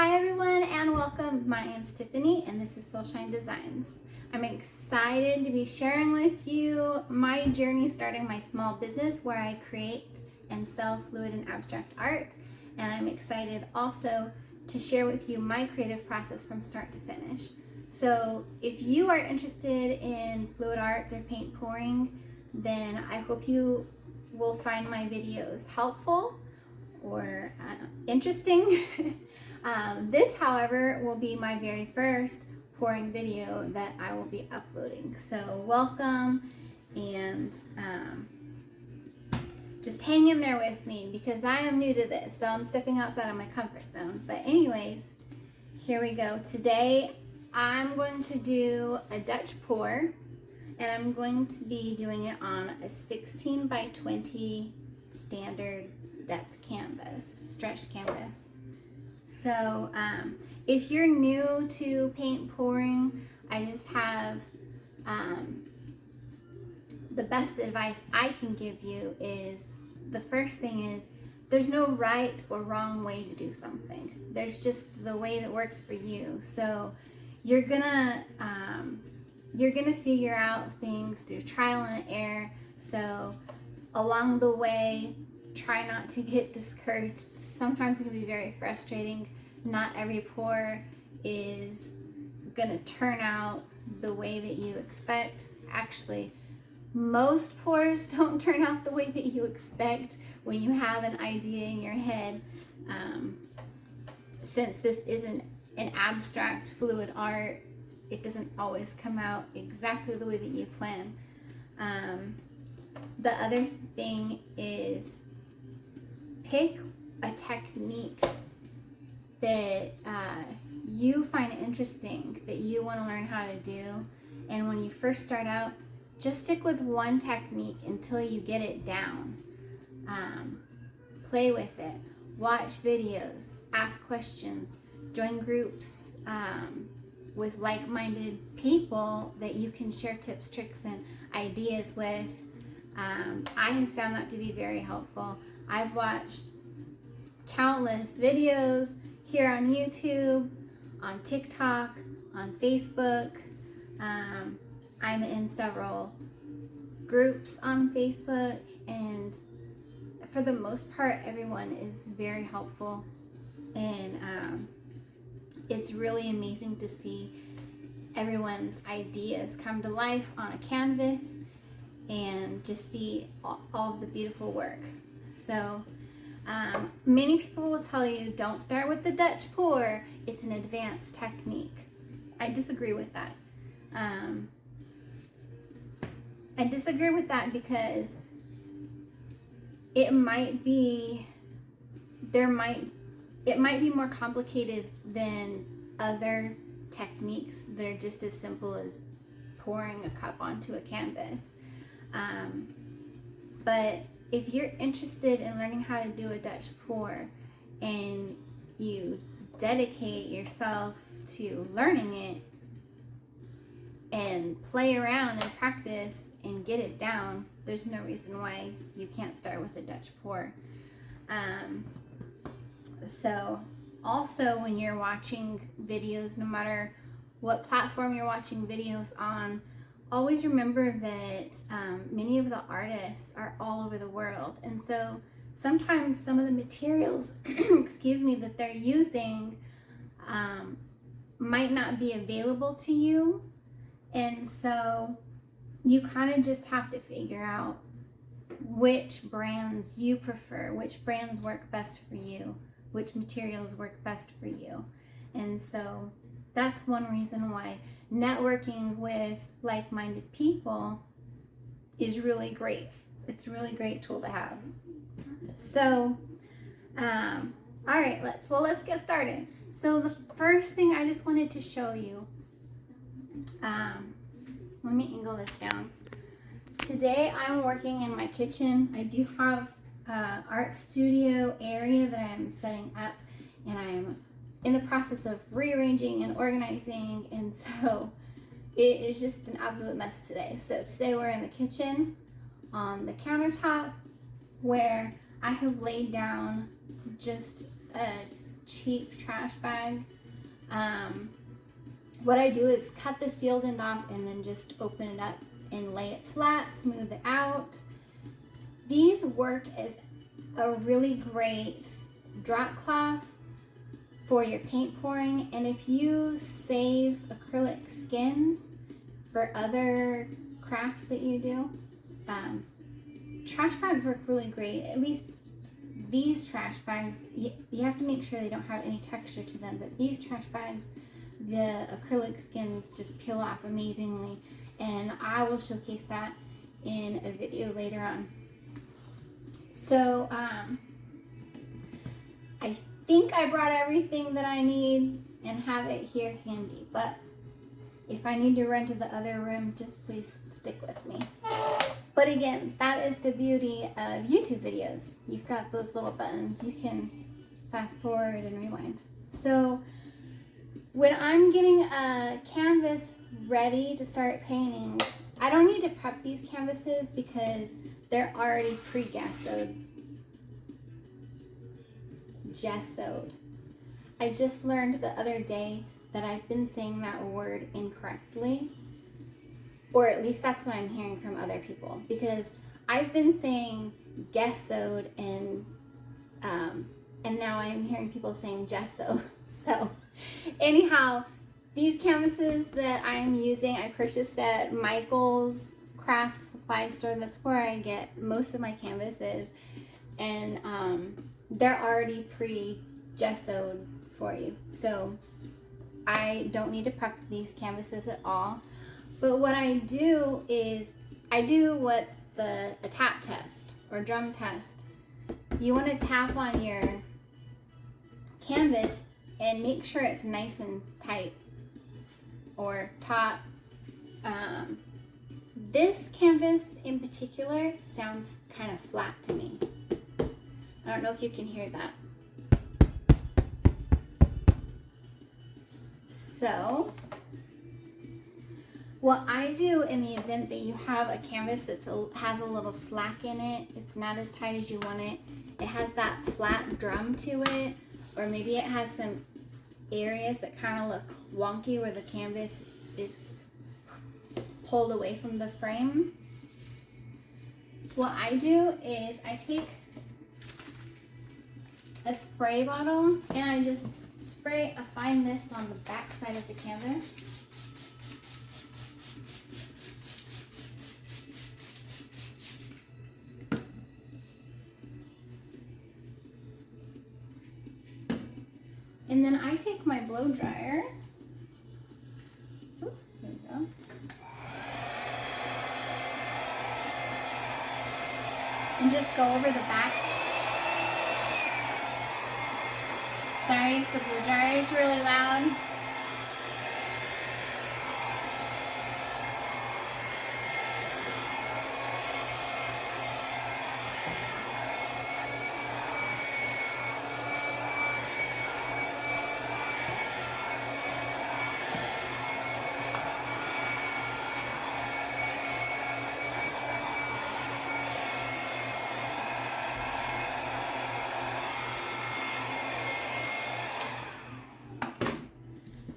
Hi everyone and welcome. My name's Tiffany and this is Soulshine Designs. I'm excited to be sharing with you my journey starting my small business where I create and sell fluid and abstract art. And I'm excited also to share with you my creative process from start to finish. So if you are interested in fluid art or paint pouring, then I hope you will find my videos helpful or interesting. This, however, will be my very first pouring video that I will be uploading. So welcome, and just hang in there with me because I am new to this, so I'm stepping outside of my comfort zone. But anyways, here we go. Today I'm going to do a Dutch pour, and I'm going to be doing it on a 16 by 20 standard depth canvas, stretched canvas. So if you're new to paint pouring, I just have the best advice I can give you is, the first thing is, there's no right or wrong way to do something. There's just the way that works for you. So you're gonna figure out things through trial and error. So along the way, try not to get discouraged. Sometimes it can be very frustrating. Not every pour is gonna turn out the way that you expect. Actually, most pours don't turn out the way that you expect when you have an idea in your head. Since this isn't an abstract fluid art, it doesn't always come out exactly the way that you plan. The other thing is, pick a technique that you find interesting, that you want to learn how to do. And when you first start out, just stick with one technique until you get it down. Play with it, watch videos, ask questions, join groups with like-minded people that you can share tips, tricks, and ideas with. I have found that to be very helpful. I've watched countless videos here on YouTube, on TikTok, on Facebook. I'm in several groups on Facebook, and for the most part, everyone is very helpful. And it's really amazing to see everyone's ideas come to life on a canvas and just see all of the beautiful work. So many people will tell you, don't start with the Dutch pour, it's an advanced technique. I disagree with that. I disagree with that because it might be more complicated than other techniques that are just as simple as pouring a cup onto a canvas. But if you're interested in learning how to do a Dutch pour and you dedicate yourself to learning it and play around and practice and get it down, there's no reason why you can't start with a Dutch pour. So also, when you're watching videos, no matter what platform you're watching videos on, always remember that many of the artists are all over the world, and so sometimes some of the materials excuse me, that they're using might not be available to you, and so you kind of just have to figure out which brands you prefer, which brands work best for you, which materials work best for you. And so that's one reason why networking with like-minded people is really great. It's a really great tool to have. So, all right, let's get started. So the first thing I just wanted to show you, let me angle this down. Today I'm working in my kitchen. I do have an art studio area that I'm setting up, and I'm in the process of rearranging and organizing, and so it is just an absolute mess today. So today we're in the kitchen on the countertop, where I have laid down just a cheap trash bag. What I do is cut the sealed end off and then just open it up and lay it flat, smooth it out. These work as a really great drop cloth for your paint pouring, and if you save acrylic skins for other crafts that you do, trash bags work really great. At least these trash bags, you have to make sure they don't have any texture to them, but these trash bags, the acrylic skins just peel off amazingly, and I will showcase that in a video later on. So I think I brought everything that I need and have it here handy, but if I need to run to the other room, just please stick with me. But again, that is the beauty of YouTube videos. You've got those little buttons. You can fast forward and rewind. So when I'm getting a canvas ready to start painting, I don't need to prep these canvases because they're already gessoed. I just learned the other day that I've been saying that word incorrectly, or at least that's what I'm hearing from other people, because I've been saying gessoed and now I'm hearing people saying gesso. So anyhow, these canvases that I'm using, I purchased at Michael's craft supply store. That's where I get most of my canvases, and they're already pre-gessoed for you, so I don't need to prep these canvases at all. But what I do is I do what's a tap test or drum test. You want to tap on your canvas and make sure it's nice and tight or taut. This canvas in particular sounds kind of flat to me. I don't know if you can hear that. So what I do in the event that you have a canvas that has a little slack in it, it's not as tight as you want it, it has that flat drum to it, or maybe it has some areas that kind of look wonky where the canvas is pulled away from the frame. What I do is I take a spray bottle and I just spray a fine mist on the back side of the canvas. And then I take my blow dryer. Ooh, there we go. And just go over the back. Sorry, the blow dryer is really loud.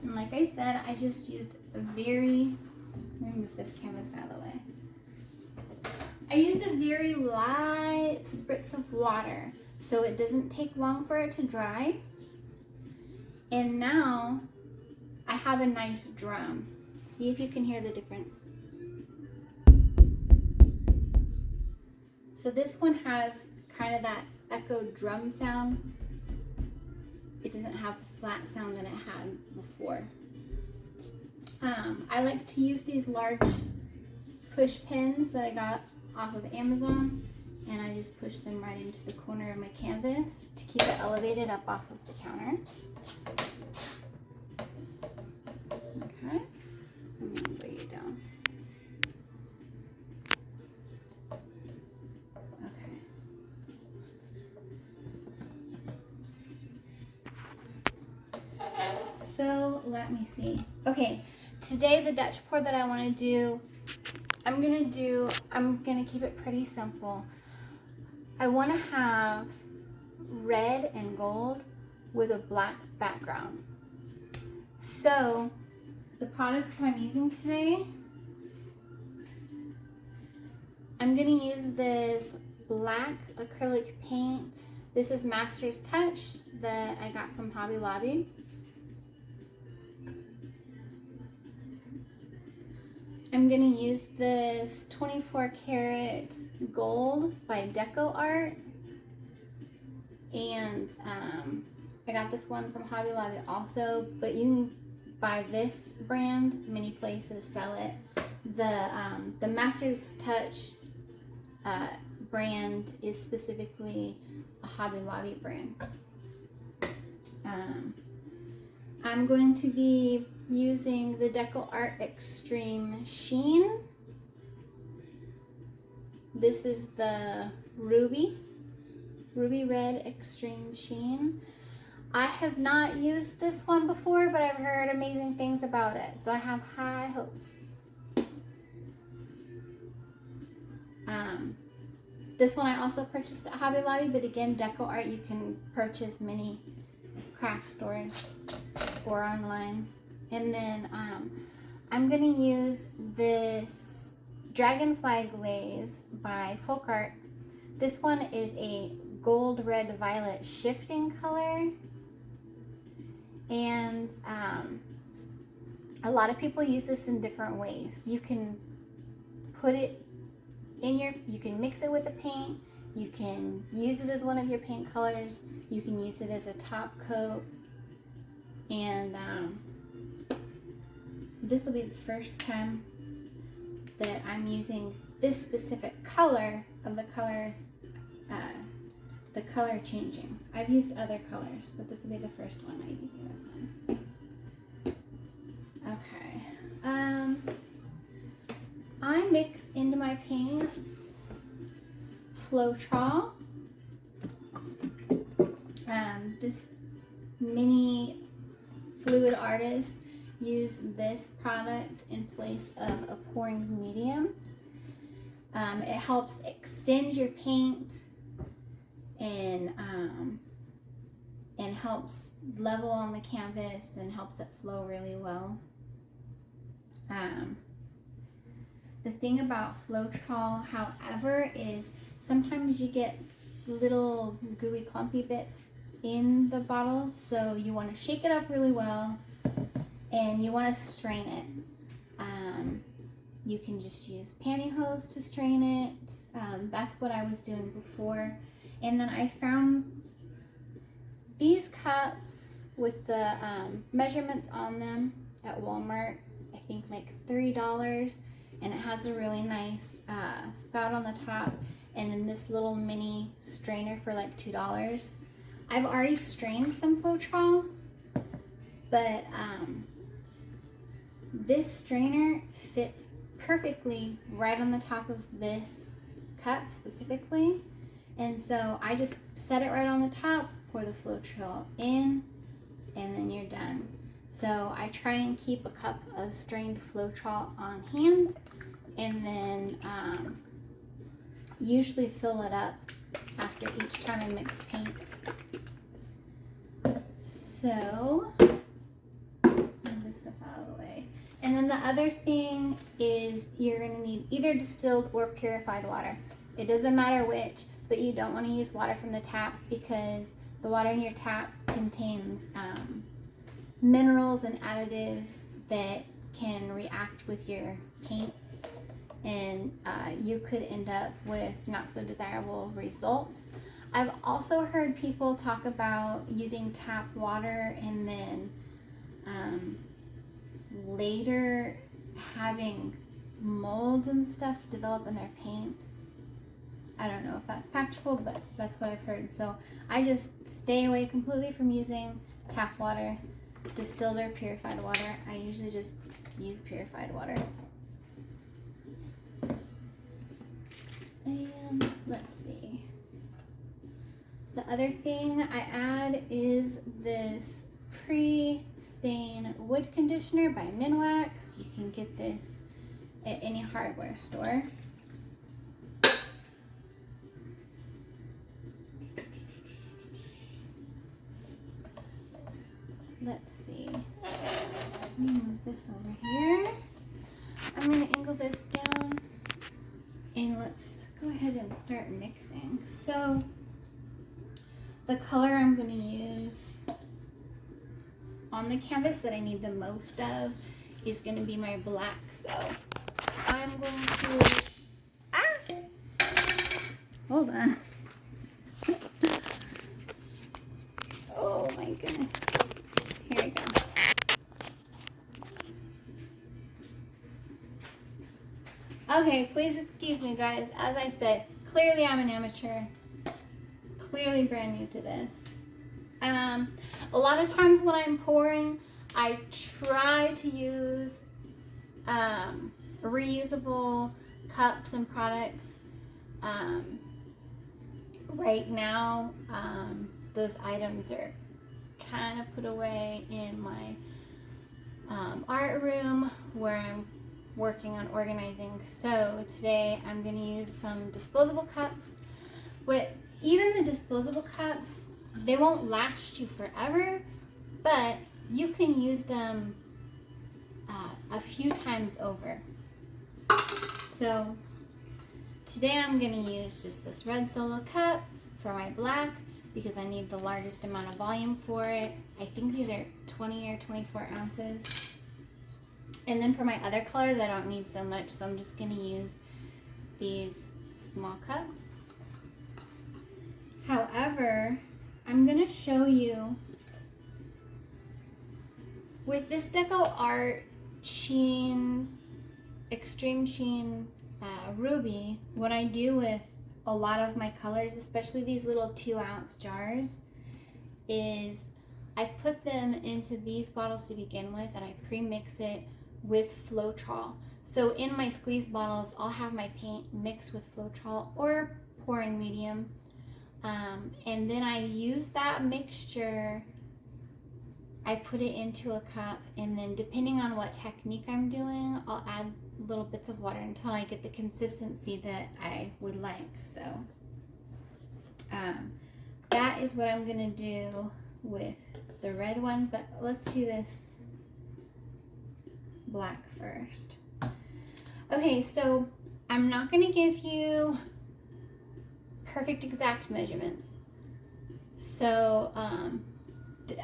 Like I said, I just used a let me move this canvas out of the way. I used a very light spritz of water so it doesn't take long for it to dry. And now I have a nice drum. See if you can hear the difference. So this one has kind of that echo drum sound. It doesn't have the flat sound that it had before. I like to use these large push pins that I got off of Amazon, and I just push them right into the corner of my canvas to keep it elevated up off of the counter. Okay, I'm going to lay it down. So let me see. Okay, today the Dutch pour that I want to do, I'm gonna keep it pretty simple. I want to have red and gold with a black background. So the products that I'm using today, I'm going to use this black acrylic paint. This is Master's Touch that I got from Hobby Lobby. I'm going to use this 24 karat gold by DecoArt. And I got this one from Hobby Lobby also, but you can buy this brand. Many places sell it. The Master's Touch brand is specifically a Hobby Lobby brand. I'm going to be using the DecoArt Extreme Sheen. This is the Ruby Red Extreme Sheen. I have not used this one before, but I've heard amazing things about it, so I have high hopes. This one I also purchased at Hobby Lobby, but again, DecoArt you can purchase many craft stores or online. And then I'm going to use this Dragonfly Glaze by FolkArt. This one is a gold, red, violet shifting color. And a lot of people use this in different ways. You can put it in you can mix it with a paint. You can use it as one of your paint colors. You can use it as a top coat. And this will be the first time that I'm using this specific color of the color changing. I've used other colors, but this will be the first one I'm using this one. Okay. I mix into my paints Floetrol. This mini fluid artist used this product in place of a pouring medium. It helps extend your paint and helps level on the canvas and helps it flow really well. The thing about Floetrol, however, is sometimes you get little gooey clumpy bits in the bottle, so you want to shake it up really well and you want to strain it. You can just use pantyhose to strain it. That's what I was doing before. And then I found these cups with the measurements on them at Walmart, I think like $3, and it has a really nice spout on the top, and then this little mini strainer for like $2. I've already strained some Floetrol, but this strainer fits perfectly right on the top of this cup specifically, and so I just set it right on the top, pour the Floetrol in, and then you're done. So I try and keep a cup of strained Floetrol on hand, and then usually fill it up after each time I mix paints. So, move this stuff out of the way. And then the other thing is you're going to need either distilled or purified water. It doesn't matter which, but you don't want to use water from the tap because the water in your tap contains minerals and additives that can react with your paint, and you could end up with not so desirable results. I've also heard people talk about using tap water and then later having molds and stuff develop in their paints. I don't know if that's factual, but that's what I've heard. So I just stay away completely from using tap water, distilled or purified water. I usually just use purified water. And let's see. The other thing I add is this pre-stain wood conditioner by Minwax. You can get this at any hardware store. let's see. Let me move this over here. I'm going to angle this down and let's go ahead and start mixing. So the color I'm going to use on the canvas that I need the most of is going to be my black. So I'm going to, hold on. Oh my goodness. Here we go. Okay, please excuse me guys. As I said, clearly I'm an amateur. Clearly brand new to this. A lot of times when I'm pouring, I try to use reusable cups and products. Right now, those items are kind of put away in my art room where I'm working on organizing. So today I'm going to use some disposable cups. Even the disposable cups, they won't last you forever, but you can use them a few times over. So today I'm going to use just this red Solo cup for my black because I need the largest amount of volume for it. I think these are 20 or 24 ounces. And then for my other colors, I don't need so much, so I'm just going to use these small cups. However, I'm going to show you with this DecoArt Sheen, Extreme Sheen Ruby, what I do with a lot of my colors, especially these little 2-ounce jars, is I put them into these bottles to begin with and I pre-mix it with Floetrol. So in my squeeze bottles, I'll have my paint mixed with Floetrol or pouring medium. And then I use that mixture, I put it into a cup, and then depending on what technique I'm doing, I'll add little bits of water until I get the consistency that I would like. So that is what I'm gonna do with the red one, but let's do this black first. Okay, so I'm not gonna give you perfect exact measurements. So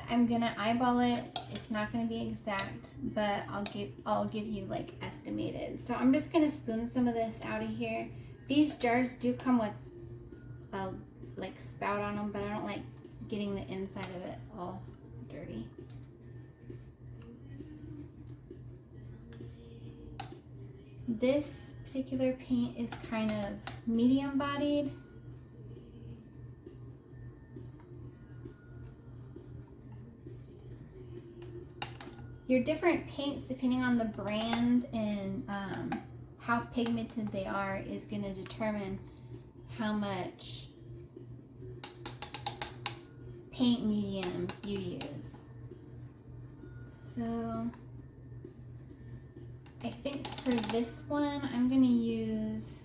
I'm gonna eyeball it. It's not gonna be exact, but I'll give you like estimated. So I'm just gonna spoon some of this out of here. These jars do come with a like spout on them, but I don't like getting the inside of it all dirty. This particular paint is kind of medium bodied. Your different paints, depending on the brand and how pigmented they are, is going to determine how much paint medium you use. So I think for this one, I'm going to use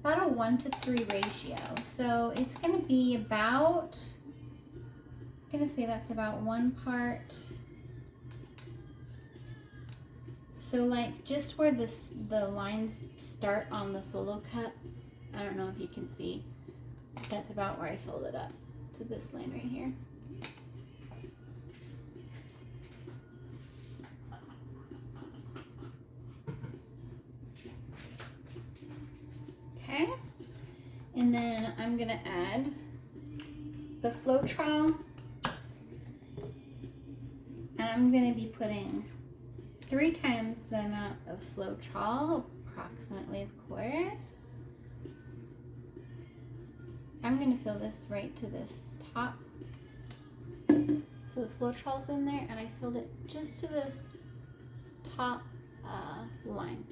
about a 1-to-3 ratio. So it's going to be about, I'm going to say that's about 1 part. So like just where the lines start on the Solo cup, I don't know if you can see, that's about where I filled it up to this line right here. Okay, and then I'm gonna add the Floetrol, and I'm gonna be putting 3 times the amount of Floetrol, approximately, of course. I'm gonna fill this right to this top. So the Floetrol's in there, and I filled it just to this top line.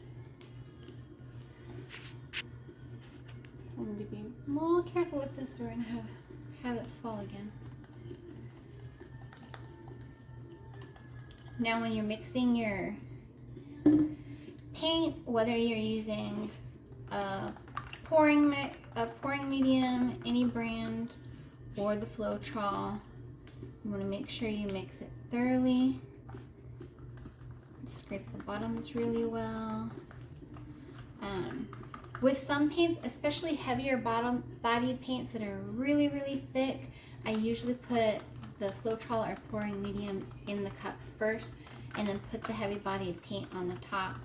I need to be a little careful with this, or we're gonna have it fall again. Now when you're mixing your paint, whether you're using a pouring medium, any brand, or the Floetrol. You want to make sure you mix it thoroughly. Scrape the bottoms really well. With some paints, especially heavier bodied paints that are really, really thick, I usually put the Floetrol or pouring medium in the cup first and then put the heavy bodied paint on the top,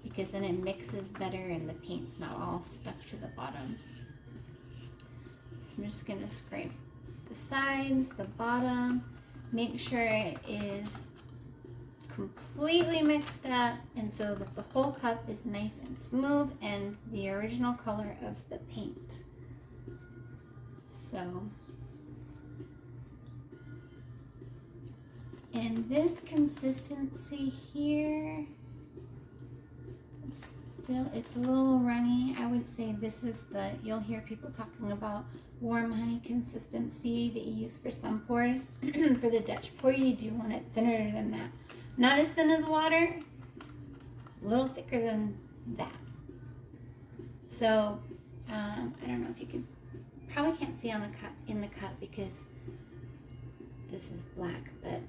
because then it mixes better and the paint's not all stuck to the bottom. So I'm just going to scrape the sides, the bottom, make sure it is completely mixed up and so that the whole cup is nice and smooth and the original color of the paint. So, and this consistency here, it's a little runny. I would say this is you'll hear people talking about warm honey consistency that you use for some pours. For the Dutch pour, you do want it thinner than that. Not as thin as water, a little thicker than that. So, I don't know if you can, probably can't see on the cup, in the cup because this is black, but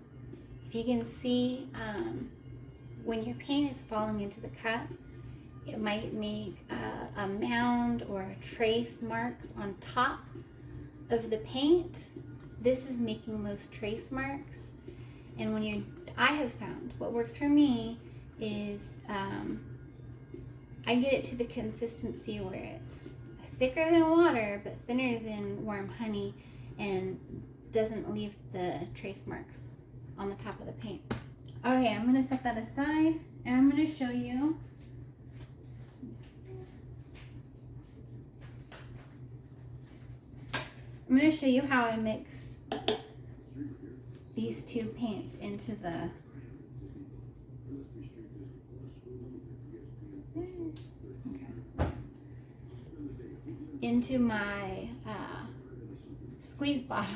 if you can see, when your paint is falling into the cup, it might make a mound or trace marks on top of the paint. This is making those trace marks. And when I have found what works for me is I get it to the consistency where it's thicker than water but thinner than warm honey and doesn't leave the trace marks on the top of the paint. Okay, I'm going to set that aside and I'm going to show you how I mix these two paints into my squeeze bottles.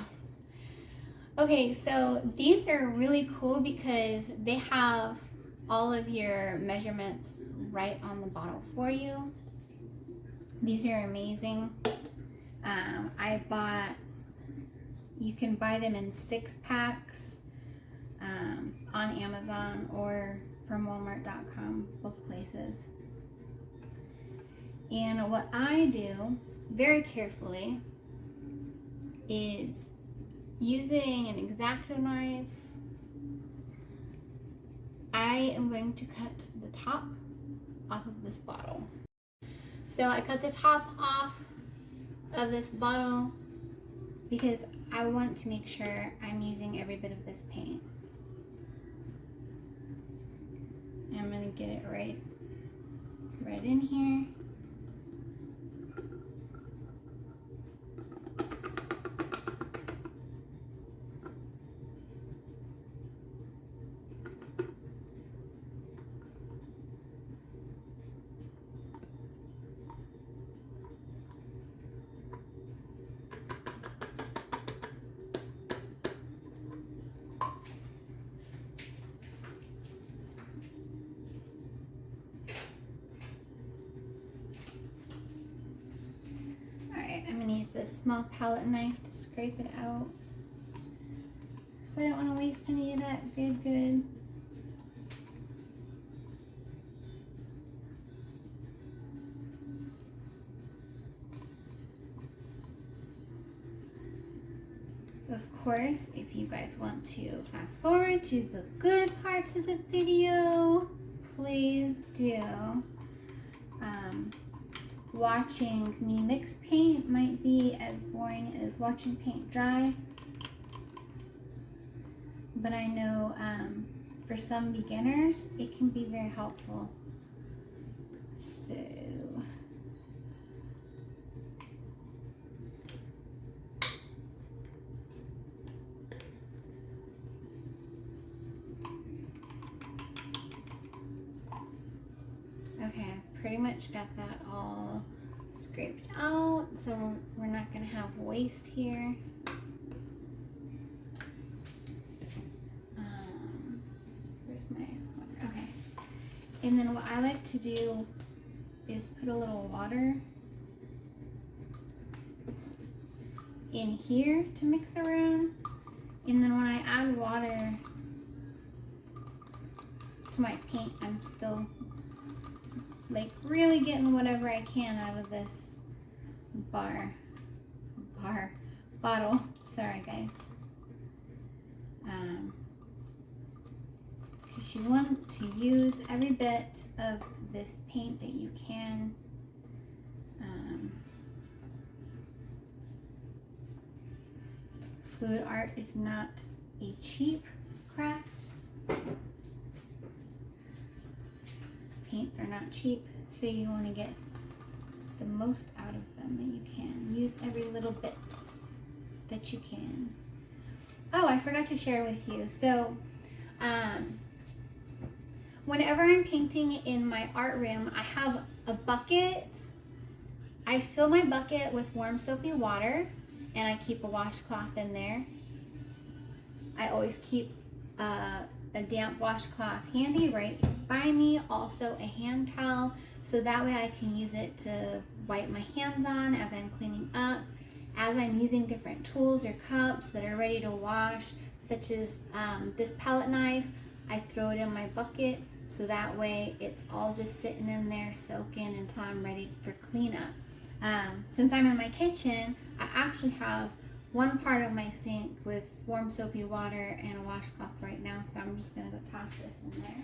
Okay, so these are really cool because they have all of your measurements right on the bottle for you. These are amazing. You can buy them in 6-packs on Amazon or from Walmart.com, both places. And what I do very carefully is using an X-Acto knife, I am going to cut the top off of this bottle. So I cut the top off of this bottle because I want to make sure I'm using every bit of this paint. And I'm going to get it right in here. This small palette knife to scrape it out. I don't want to waste any of that good. Of course, if you guys want to fast forward to the good parts of the video, please do. Watching me mix paint might be as boring as watching paint dry, but I know for some beginners it can be very helpful. So okay, pretty much got that all scraped out, so we're not going to have waste here. Where's my water? Okay. And then what I like to do is put a little water in here to mix around. And then when I add water to my paint, I'm still like really getting whatever I can out of this bottle. Sorry guys. Because you want to use every bit of this paint that you can. FolkArt is not a cheap craft. Paints are not cheap, so you want to get the most out of them that you can. Use every little bit that you can. Oh, I forgot to share with you. So, whenever I'm painting in my art room, I have a bucket. I fill my bucket with warm soapy water, and I keep a washcloth in there. I always keep a damp washcloth handy right by me, also a hand towel, so that way I can use it to wipe my hands on as I'm cleaning up, as I'm using different tools or cups that are ready to wash, such as this palette knife. I throw it in my bucket, so that way it's all just sitting in there soaking until I'm ready for cleanup. Since I'm in my kitchen, I actually have one part of my sink with warm soapy water and a washcloth right now, so I'm just gonna go toss this in there.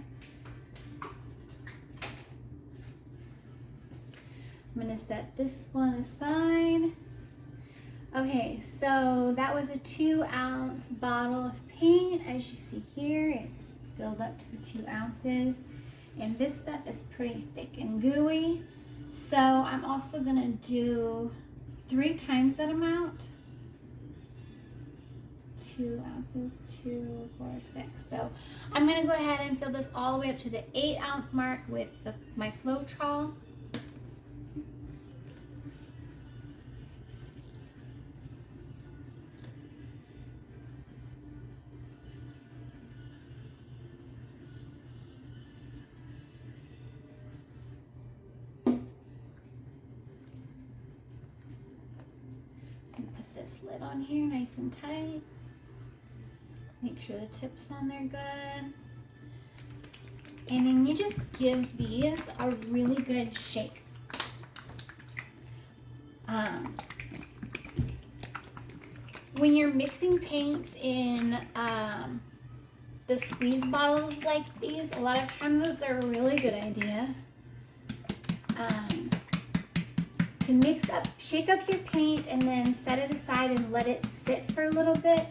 I'm gonna set this one aside. Okay, so that was a 2-ounce bottle of paint. As you see here, it's filled up to the 2 ounces. And this stuff is pretty thick and gooey. So I'm also gonna do 3 times that amount. 2 ounces, 2, 4, 6. So I'm gonna go ahead and fill this all the way up to the 8-ounce mark with my Floetrol. Lid on here nice and tight. Make sure the tip's on there good. And then you just give these a really good shake. When you're mixing paints in the squeeze bottles like these, a lot of times those are a really good idea. To mix up, shake up your paint and then set it aside and let it sit for a little bit.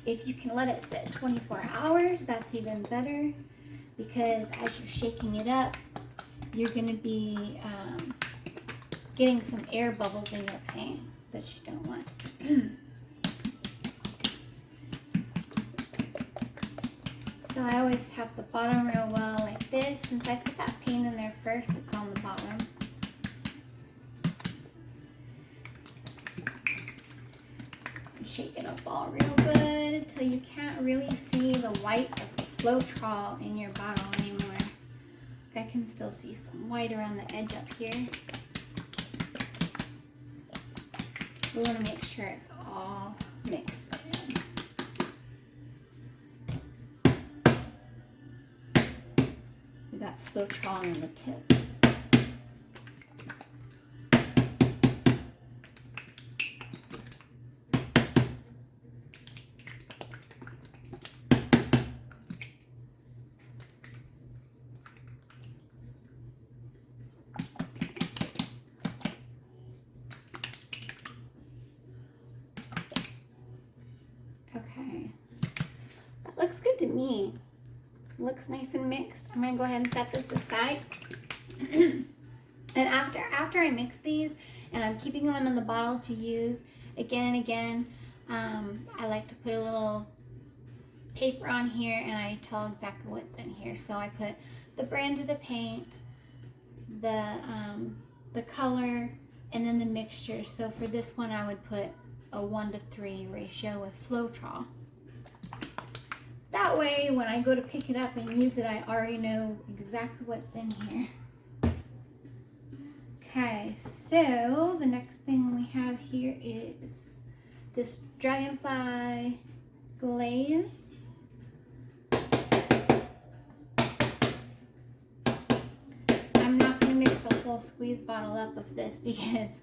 If you can let it sit 24 hours, that's even better, because as you're shaking it up, you're going to be getting some air bubbles in your paint that you don't want. So I always tap the bottom real well like this. Since I put that paint in there first, it's on the bottom. Shake it up all real good until you can't really see the white of the Floetrol in your bottle anymore. I can still see some white around the edge up here. We want to make sure it's all mixed in. We got Floetrol on the tip. Okay, that looks good to me. Looks nice and mixed. I'm gonna go ahead and set this aside. And after I mix these, and I'm keeping them in the bottle to use again and again, I like to put a little paper on here and I tell exactly what's in here. So I put the brand of the paint, the color, and then the mixture. So for this one, I would put a 1:3 ratio with Floetrol. That way, when I go to pick it up and use it, I already know exactly what's in here. Okay, so the next thing we have here is this Dragonfly Glaze. I'm not going to mix a full squeeze bottle up of this because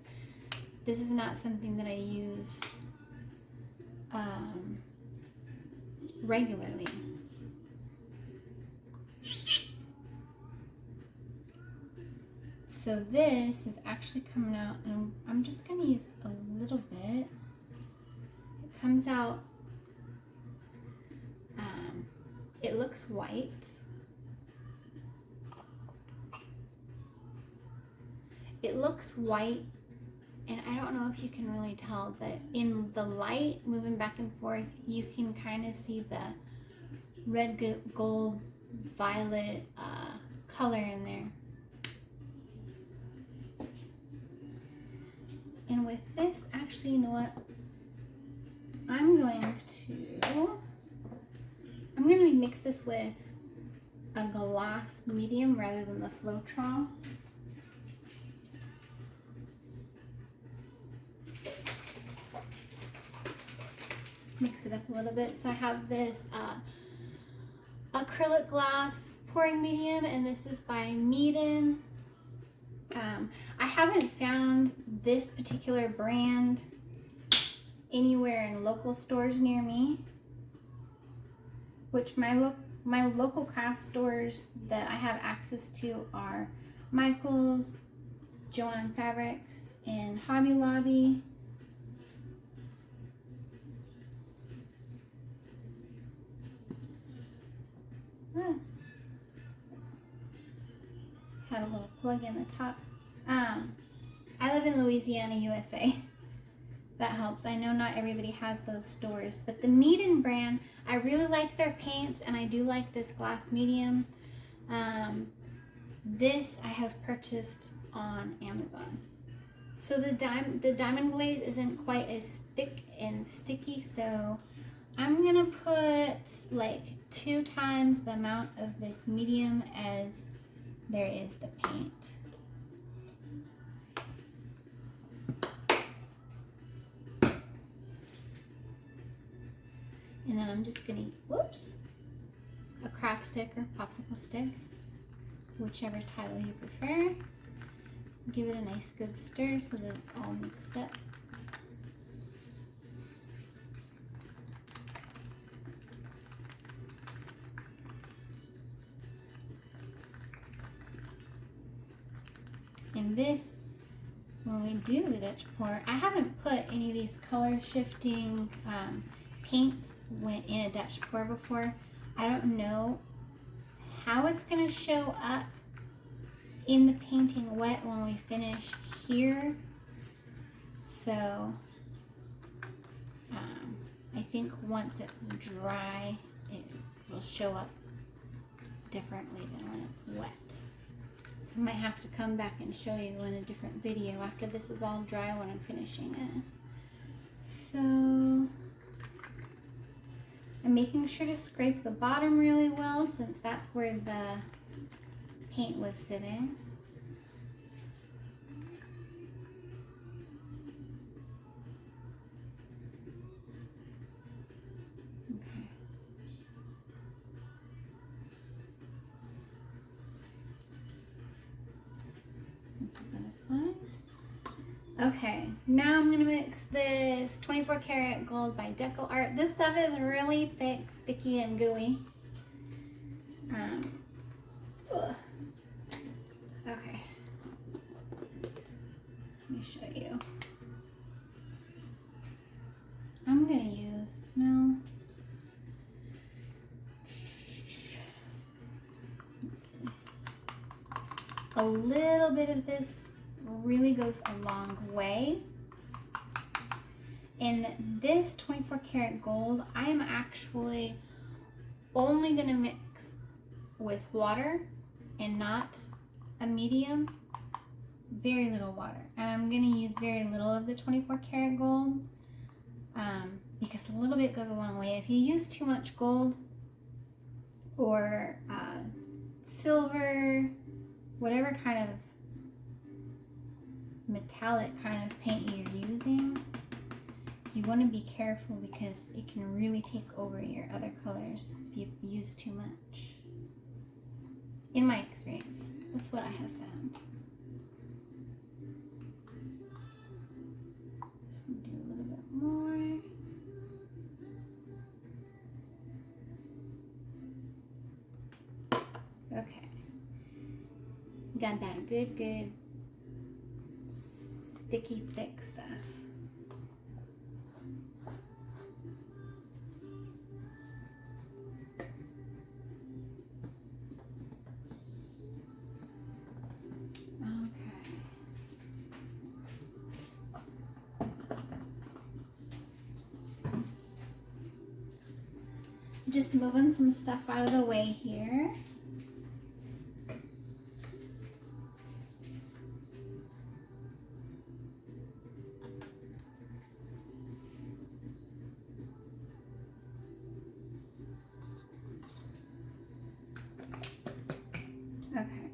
this is not something that I use regularly. So this is actually coming out, and I'm just going to use a little bit. It comes out, it looks white. It looks white, and I don't know if you can really tell, but in the light moving back and forth, you can kind of see the red, gold, violet color in there. And with this, actually, you know what? I'm going to mix this with a gloss medium rather than the Floetrol. Mix it up a little bit. So I have this acrylic glass pouring medium, and this is by Meeden. I haven't found this particular brand anywhere in local stores near me, which my local craft stores that I have access to are Michael's, Joann Fabrics, and Hobby Lobby. Had a little plug in the top. I live in Louisiana, USA. That helps. I know not everybody has those stores, but the Meeden brand, I really like their paints, and I do like this glass medium. This I have purchased on Amazon. So the diamond glaze isn't quite as thick and sticky, so I'm gonna put like 2 times the amount of this medium as there is the paint. And then I'm just gonna, a craft stick or popsicle stick, whichever title you prefer. Give it a nice good stir so that it's all mixed up. And this, when we do the Dutch pour, I haven't put any of these color shifting paints in a Dutch pour before. I don't know how it's going to show up in the painting wet when we finish here. So I think once it's dry, it will show up differently than when it's wet. I might have to come back and show you in a different video after this is all dry when I'm finishing it. So I'm making sure to scrape the bottom really well since that's where the paint was sitting. Okay, now I'm gonna mix this 24 karat gold by DecoArt. This stuff is really thick, sticky, and gooey. Okay, let me show you. I'm gonna use, a little bit of this really goes a long way. In this 24 karat gold, I am actually only going to mix with water and not a medium, very little water. And I'm going to use very little of the 24 karat gold because a little bit goes a long way. If you use too much gold or silver, whatever kind of metallic kind of paint you're using, you want to be careful because it can really take over your other colors if you use too much. In my experience, that's what I have found. Just do a little bit more. Okay. Got that good sticky thick stuff. Just moving some stuff out of the way here. Okay,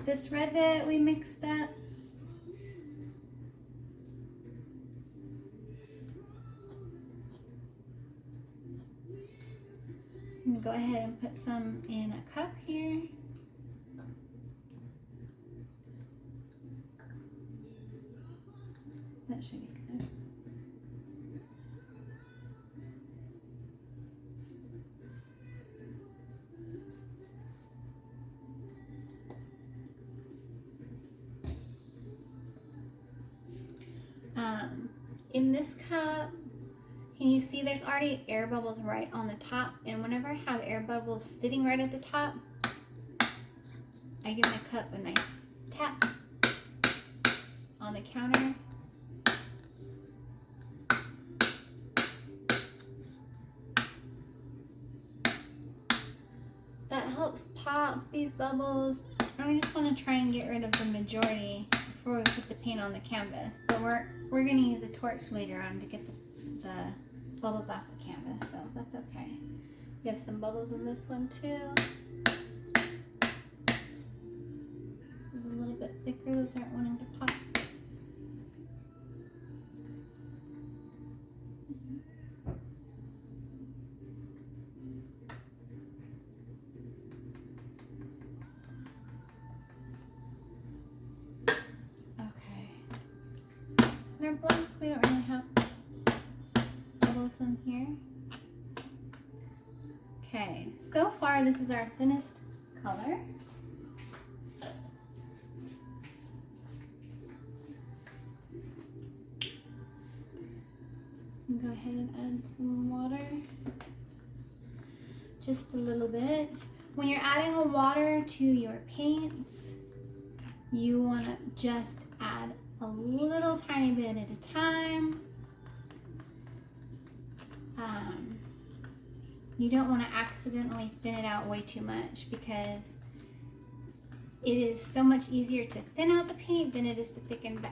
this red that we mixed up, I'm gonna go ahead and put some in a cup here. That should be good. In this cup, can you see there's already air bubbles right on the top? And whenever I have air bubbles sitting right at the top, I give my cup a nice tap on the counter. That helps pop these bubbles. And we just want to try and get rid of the majority before we put the paint on the canvas. But we're going to use a torch later on to get the bubbles off the canvas, so that's okay. We have some bubbles in this one too. This is a little bit thicker, those aren't wanting to pop. In our black, we don't really have bubbles in here. Okay, so far this is our thinnest color. Go ahead and add some water. Just a little bit. When you're adding a water to your paints, you want to just add a little tiny bit at a time. You don't want to accidentally thin it out way too much because it is so much easier to thin out the paint than it is to thicken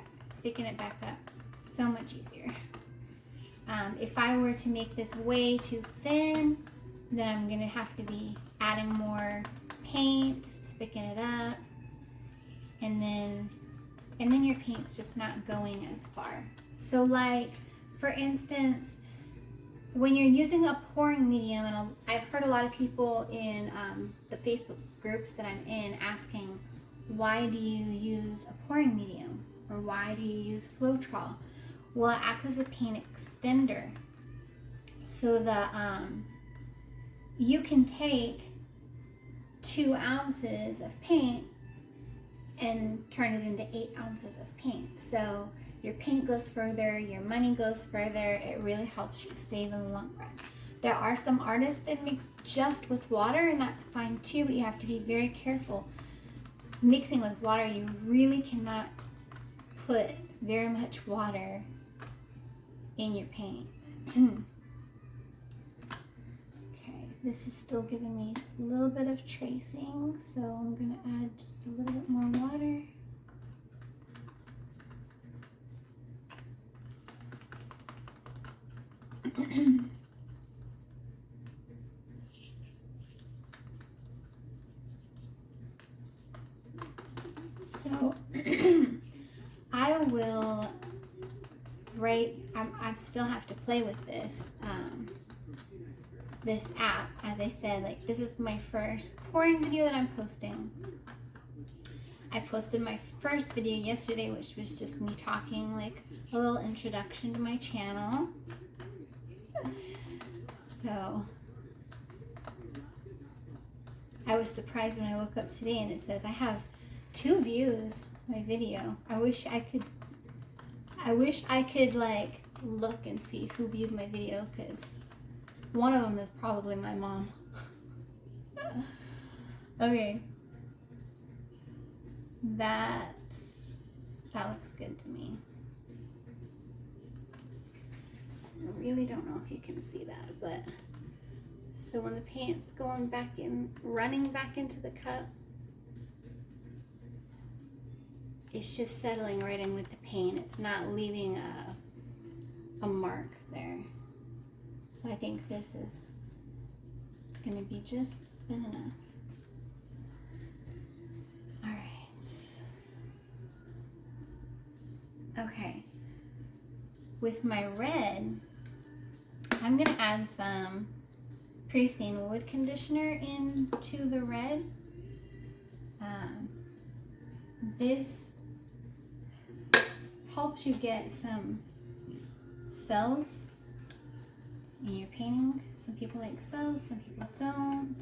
it back up. So much easier. If I were to make this way too thin, then I'm going to have to be adding more paint to thicken it up, and then your paint's just not going as far. So like, for instance, when you're using a pouring medium, and I've heard a lot of people in the Facebook groups that I'm in asking, why do you use a pouring medium? Or why do you use Floetrol? Well, it acts as a paint extender. So that you can take 2 ounces of paint and turn it into 8 ounces of paint. So your paint goes further, your money goes further. It really helps you save in the long run. There are some artists that mix just with water, and that's fine too, but you have to be very careful. Mixing with water, you really cannot put very much water in your paint. Okay, this is still giving me a little bit of tracing, so I'm going to add just a little bit more water. So I will still have to play with this this app. As I said, like, this is my first pouring video that I'm posting. I posted my first video yesterday, which was just me talking, like a little introduction to my channel. So I was surprised when I woke up today and it says I have 2 views my video. I wish I could like look and see who viewed my video, because one of them is probably my mom. Okay. That looks good to me. I really don't know if you can see that, but so when the paint's going back in, running back into the cup, it's just settling right in with the paint. It's not leaving a mark there. So I think this is gonna be just thin enough. All right. Okay. With my red, I'm gonna add some pre-stained wood conditioner into the red. This helps you get some cells in your painting. Some people like cells, some people don't.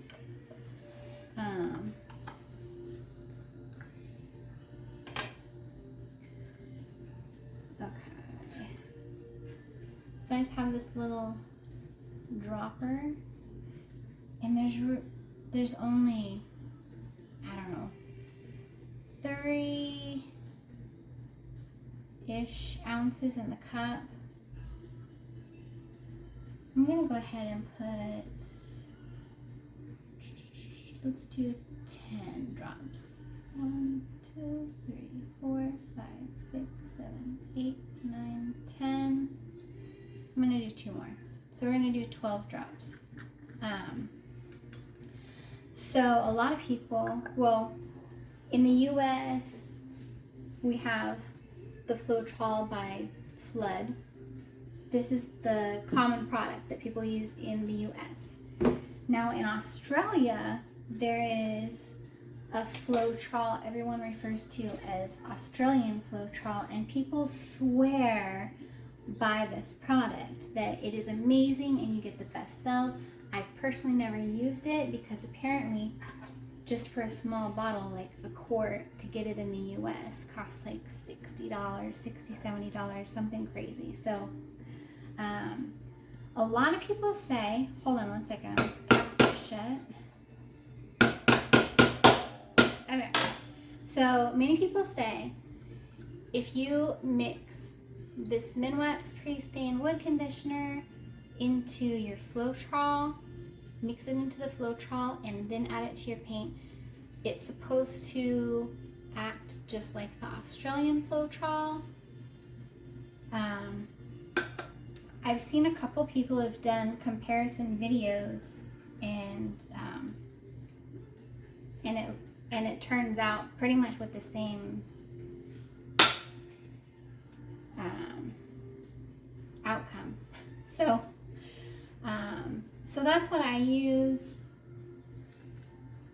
Okay. So I just have this little dropper, and there's only, I don't know, 30-ish ounces in the cup. I'm gonna go ahead and put, let's do 10 drops. 1, 2, 3, 4, 5, 6, 7, 8, 9, 10. I'm gonna do 2 more. So we're gonna do 12 drops. So a lot of people, well, in the US, we have the Floetrol by Flood. This is the common product that people use in the US. Now in Australia, there is a Floetrol everyone refers to as Australian Floetrol, and people swear by this product that it is amazing and you get the best cells. I've personally never used it because apparently just for a small bottle, like a quart, to get it in the US costs like $60, $60, $70, something crazy. So a lot of people say, hold on one second, I'll cap this shut. Okay, so many people say if you mix this Minwax pre-stained wood conditioner into your Floetrol, mix it into the Floetrol, and then add it to your paint, it's supposed to act just like the Australian Floetrol. I've seen a couple people have done comparison videos, and it turns out pretty much with the same outcome. So that's what I use.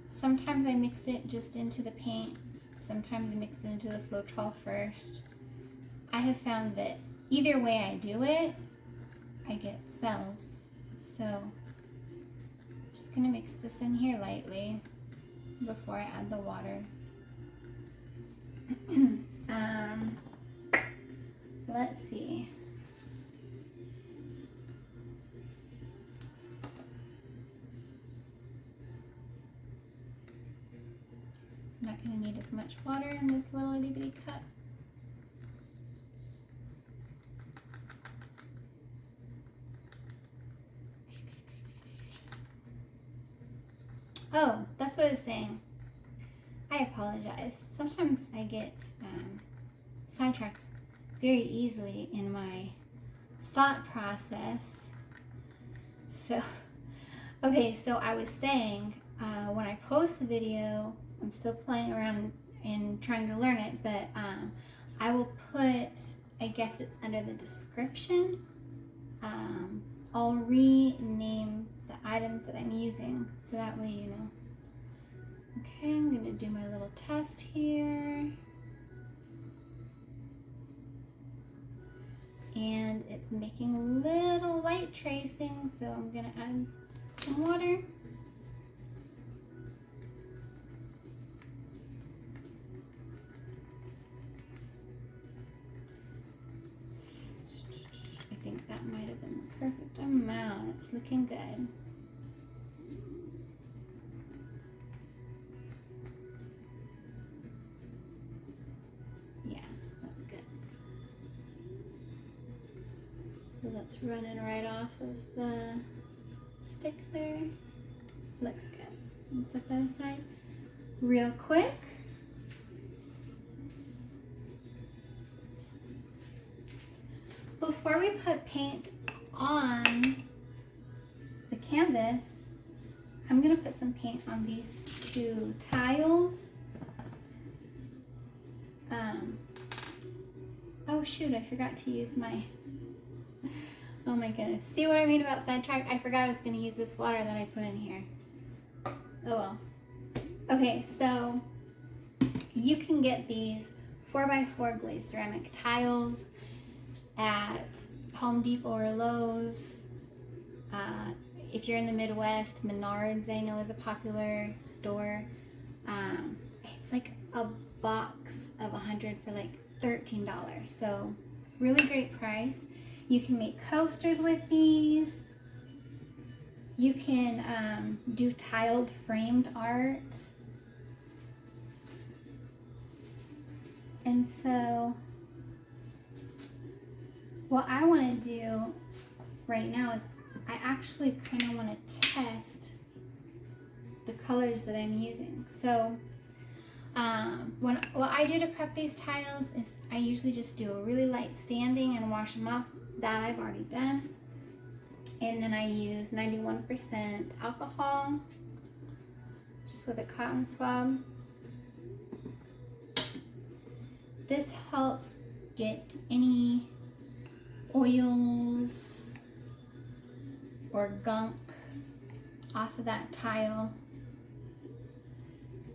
Sometimes I mix it just into the paint. Sometimes I mix it into the Floetrol first. I have found that either way I do it, I get cells. So I'm just gonna mix this in here lightly before I add the water. Let's see. I'm not going to need as much water in this little itty bitty cup. Oh, that's what I was saying. I apologize. Sometimes I get sidetracked very easily in my thought process. So, okay, so I was saying when I post the video, I'm still playing around and trying to learn it, but I will put, I guess it's under the description, I'll rename the items that I'm using so that way you know. Okay, I'm gonna do my little test here. And it's making a little light tracing, so I'm gonna add some water. I think that might have been the perfect amount. It's looking good. Yeah, that's good. So that's running right off of the stick there. Looks good. And set that aside real quick. Before we put paint on the canvas, I'm gonna put some paint on these two tiles. Oh shoot, I forgot to use my, oh my goodness. See what I mean about sidetrack? I forgot I was gonna use this water that I put in here. Oh well. Okay, so you can get these 4x4 glazed ceramic tiles at Home Depot or Lowe's. If you're in the Midwest, Menards I know is a popular store. It's like a box of 100 for like $13, so really great price. You can make coasters with these. You can do tiled framed art. And so what I want to do right now is I actually kind of want to test the colors that I'm using. So what I do to prep these tiles is I usually just do a really light sanding and wash them off. That I've already done. And then I use 91% alcohol just with a cotton swab. This helps get any oils or gunk off of that tile.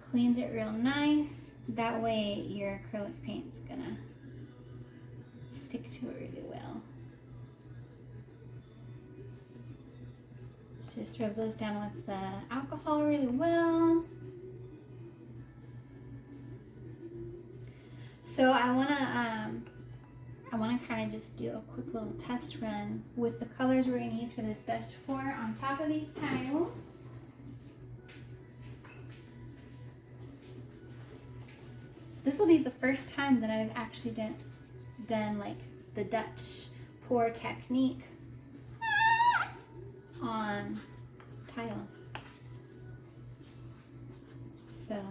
Cleans it real nice. That way your acrylic paint's gonna stick to it really well. Just rub those down with the alcohol really well. So I wanna kind of just do a quick little test run with the colors we're gonna use for this dust floor on top of these tiles. This will be the first time that I've actually done like the Dutch pour technique on tiles. So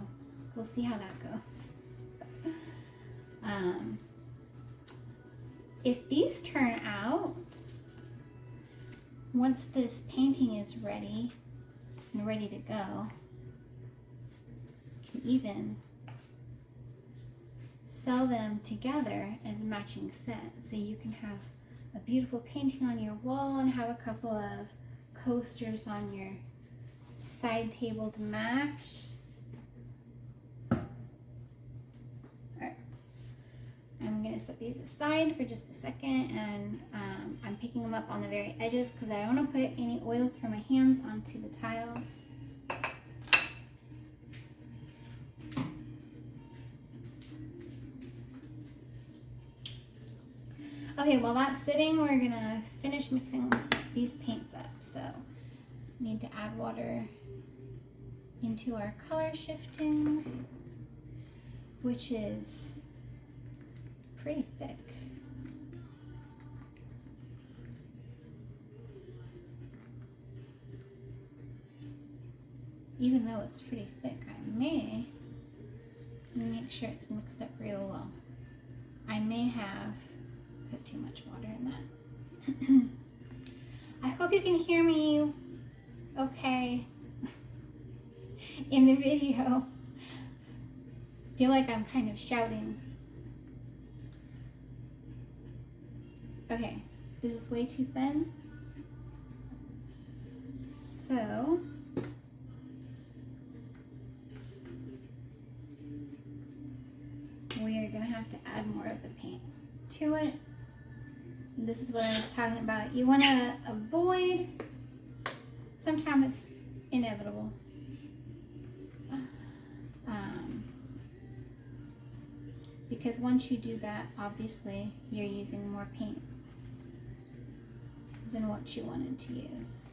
we'll see how that goes. If these turn out, once this painting is ready and ready to go, you can even sell them together as a matching set. So you can have a beautiful painting on your wall and have a couple of coasters on your side table to match. Alright, I'm going to set these aside for just a second, and I'm picking them up on the very edges because I don't want to put any oils from my hands onto the tiles. Okay, while that's sitting, we're gonna finish mixing these paints up. So, need to add water into our color shifting, which is pretty thick. Even though it's pretty thick, I may make sure it's mixed up real well. I may have put too much water in that. I hope you can hear me okay in the video. I feel like I'm kind of shouting. Okay, Is this way too thin? So we are going to have to add more of the paint to it. This is what I was talking about. You want to avoid, sometimes it's inevitable, because once you do that, obviously you're using more paint than what you wanted to use.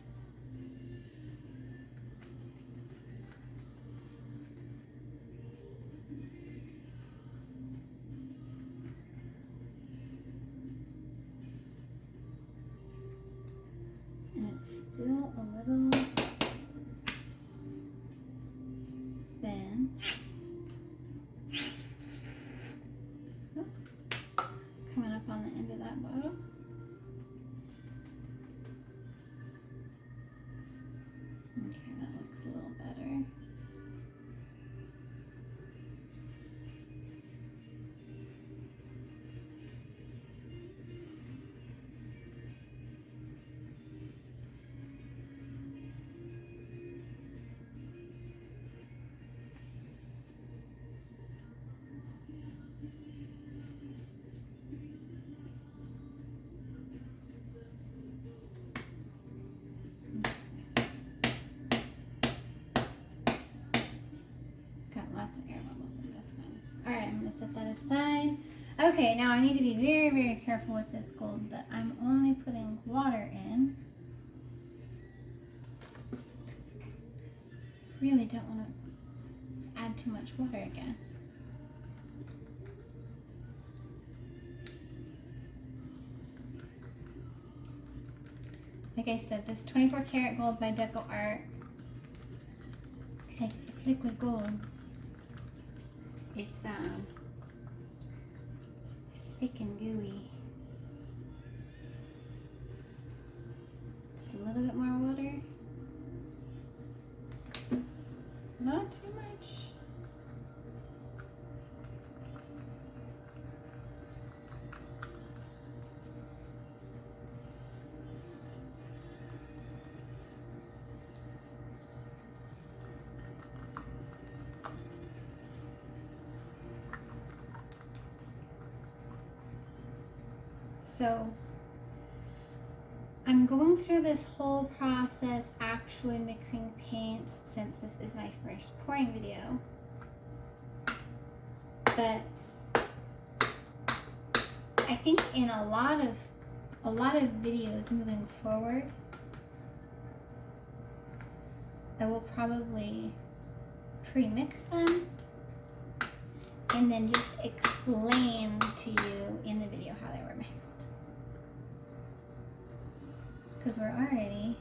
And it's still a little thin. Oh, coming up on the end of that bottle. Okay, that looks a little better. Lots of air bubbles in this one. Alright, I'm going to set that aside. Okay, now I need to be very, very careful with this gold that I'm only putting water in. Really don't want to add too much water again. Like I said, this 24 karat gold by DecoArt, it's liquid gold. It's thick and gooey. Just a little bit more water. Not too much. So I'm going through this whole process actually mixing paints since this is my first pouring video. But I think in a lot of videos moving forward, I will probably pre-mix them and then just explain to you in the video how they were mixed. Because we're already,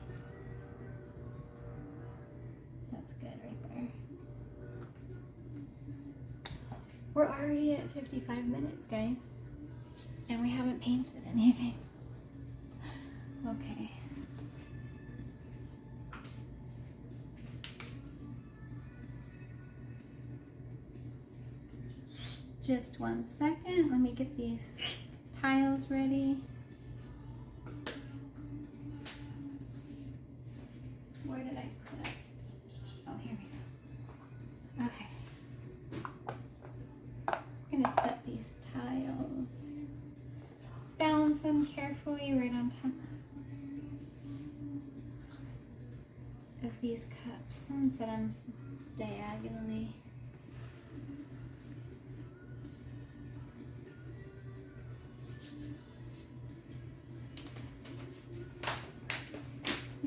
that's good right there. We're already at 55 minutes, guys, and we haven't painted anything. Okay. Just 1 second, let me get these tiles ready. Where did I put it? Oh, here we go. Okay. I'm gonna set these tiles. Balance them carefully right on top of these cups and set them diagonally.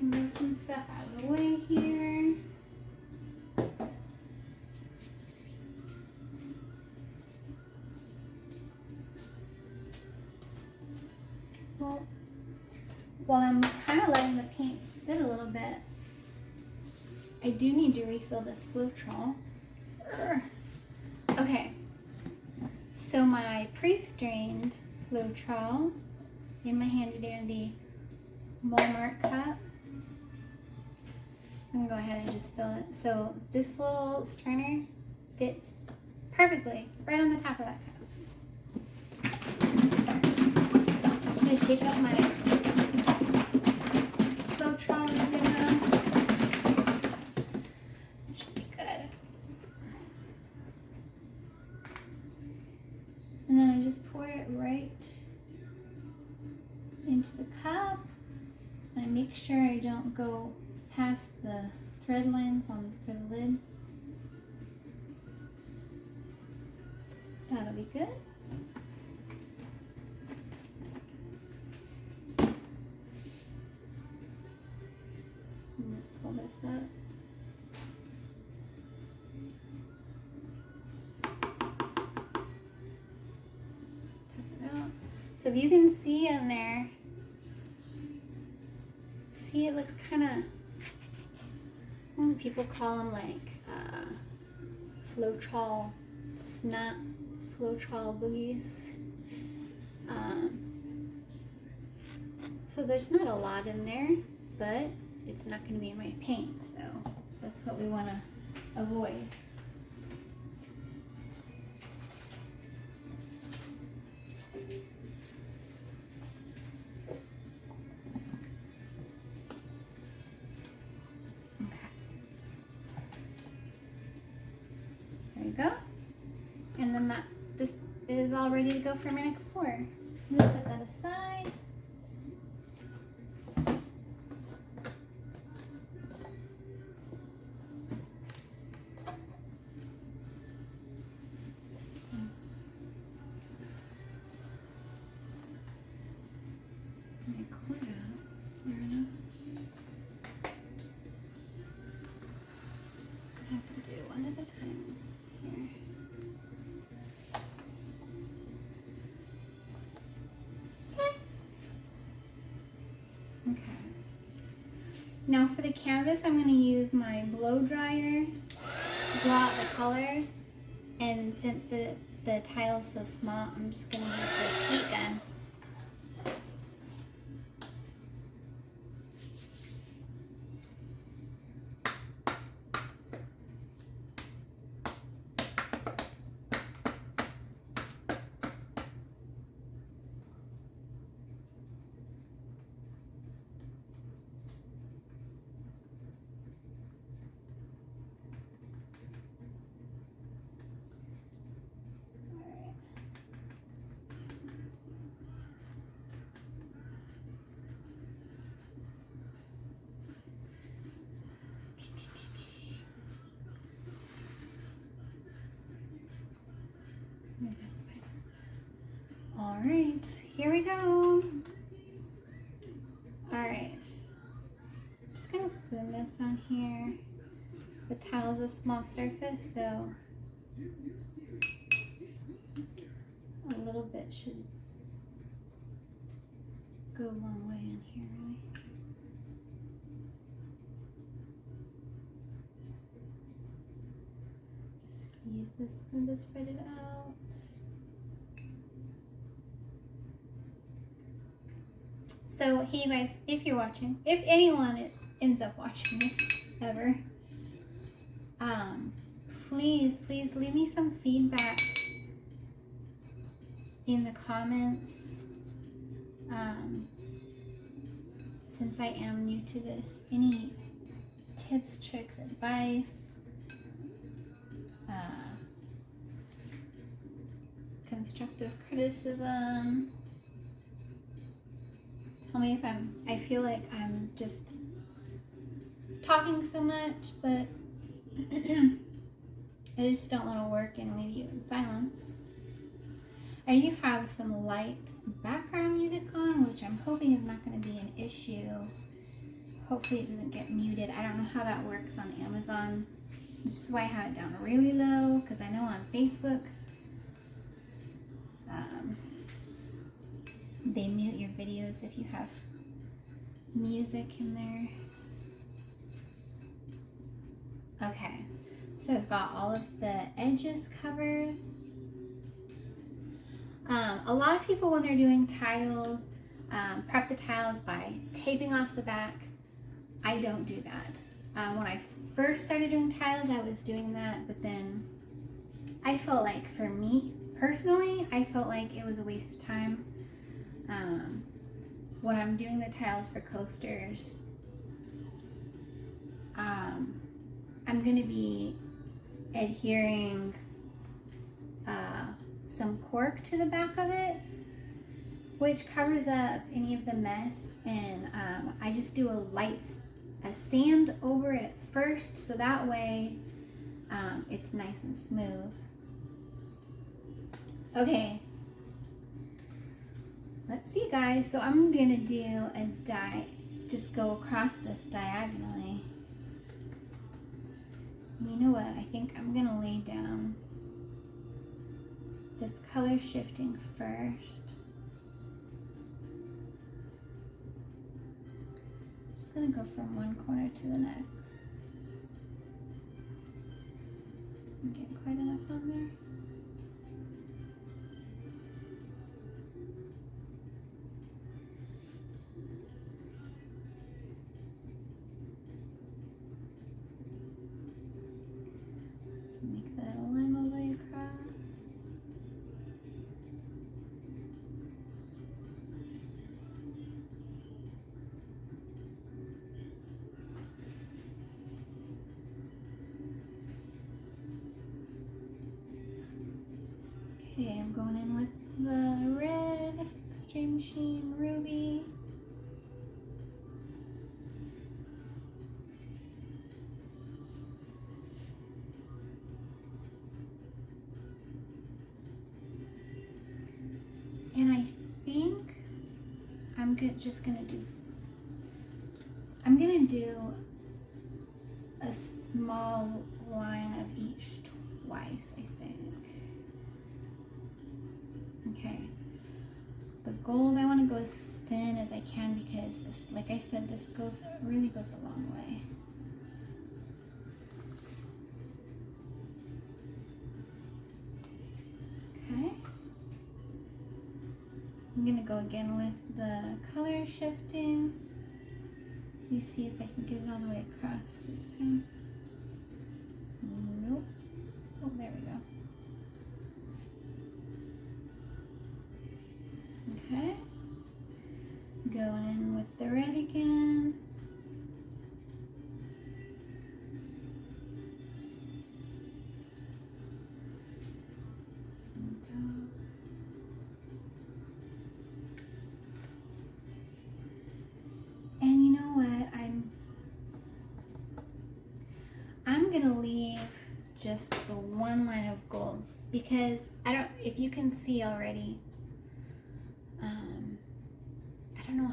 Move some stuff out of the way here. Well, while I'm kind of letting the paint sit a little bit, I do need to refill this Floetrol. Okay, so my pre-strained Floetrol in my handy dandy Walmart cup. I'm gonna go ahead and just fill it. So this little strainer fits perfectly right on the top of that cup. gonna shake up my Floetrol again. Should be good. And then I just pour it right into the cup. And I make sure I don't go past the thread lines for the lid. That'll be good. And just pull this up. Tap it out. So if you can see in there, see it looks kind of, people call them like Floetrol snap, Floetrol boogies. So there's not a lot in there, but it's not going to be in my paint, so that's what we want to avoid. Go. And then this is all ready to go for my next pour. Just set that aside. I have to do one at a time. Here. Okay. Now for the canvas, I'm going to use my blow dryer to blow out the colors. And since the tile is so small, I'm just going to use this heat gun. All right, here we go. All right, I'm just gonna spoon this on here. The tile is a small surface, so a little bit should go a long way in here, really. Just use this spoon to spread it out. So, hey you guys, if you're watching, if anyone ends up watching this ever, please leave me some feedback in the comments. Since I am new to this, any tips, tricks, advice, constructive criticism. Tell me if I feel like I'm just talking so much, but I just don't want to work and leave you in silence. And you have some light background music on, which I'm hoping is not going to be an issue. Hopefully it doesn't get muted. I don't know how that works on Amazon. This is why I have it down really low, because I know on Facebook, they mute your videos if you have music in there. Okay, so I've got all of the edges covered. A lot of people, when they're doing tiles, prep the tiles by taping off the back. I don't do that. When I first started doing tiles, I was doing that, but then I felt like, for me personally, I felt like it was a waste of time. when I'm doing the tiles for coasters, I'm going to be adhering some cork to the back of it, which covers up any of the mess, and I just do a sand over it first, so that way it's nice and smooth. Okay, let's see guys, so I'm gonna do just go across this diagonally. You know what, I think I'm gonna lay down this color shifting first. Just gonna go from one corner to the next. I'm getting quite enough on there. Let's make that a line all the way across. Okay, I'm going in with the red Extreme Sheen Ruby. And I think I'm just gonna do a small line of each twice, I think. Okay. The gold, I want to go as thin as I can because this, like I said, this really goes a long way. Okay. I'm gonna go again with the color shifting. Let me see if I can get it all the way across this time. Nope. Oh, there we go. Okay, going in with the red again. And you know what? I'm gonna leave just the one line of gold because if you can see already. I don't know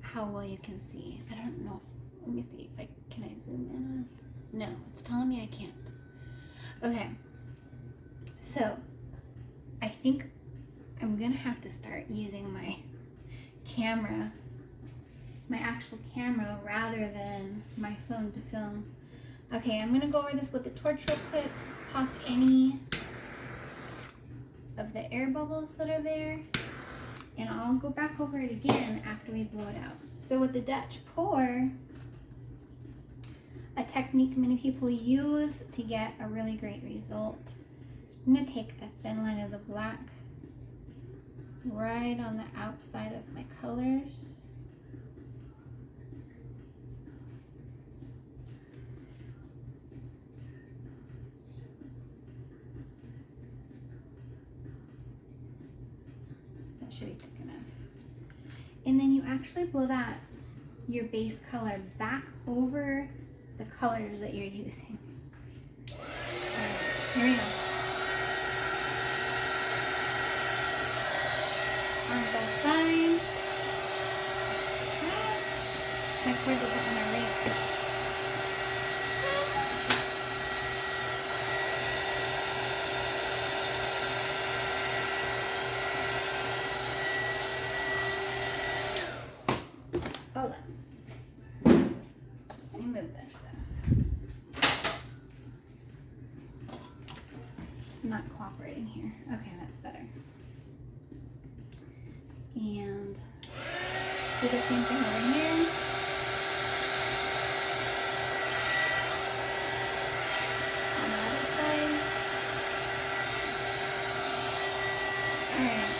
how well you can see. I don't know. Let me see if can I zoom in on? No, it's telling me I can't. Okay. So I think I'm gonna have to start using my camera, my actual camera, rather than my phone to film. Okay, I'm gonna go over this with the torch real quick. Pop any of the air bubbles that are there. And I'll go back over it again after we blow it out. So with the Dutch pour, a technique many people use to get a really great result. So I'm going to take a thin line of the black right on the outside of my colors. That should be thick enough. And then you actually blow your base color back over the colors that you're using. Here we go. On both sides. My cord doesn't want to reach. Hold on. Let me move this stuff. It's not cooperating here. Okay, that's better. And let's do the same thing over here. On the other side. Alright.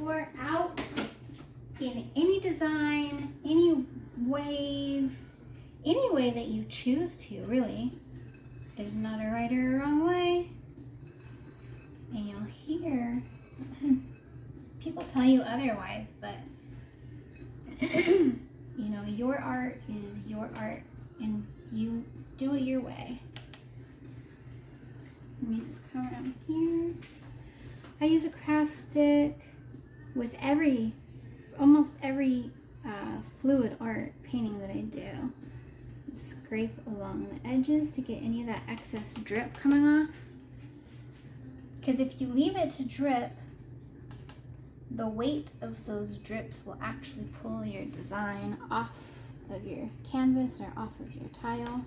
pour out in any design, any wave, any way that you choose to, really. There's not a right or a wrong way. And you'll hear people tell you otherwise, but you know, your art is your art and you do it your way. Let me just come around here. I use a craft stick with almost every fluid art painting that I do. Scrape along the edges to get any of that excess drip coming off. Because if you leave it to drip, the weight of those drips will actually pull your design off of your canvas or off of your tile.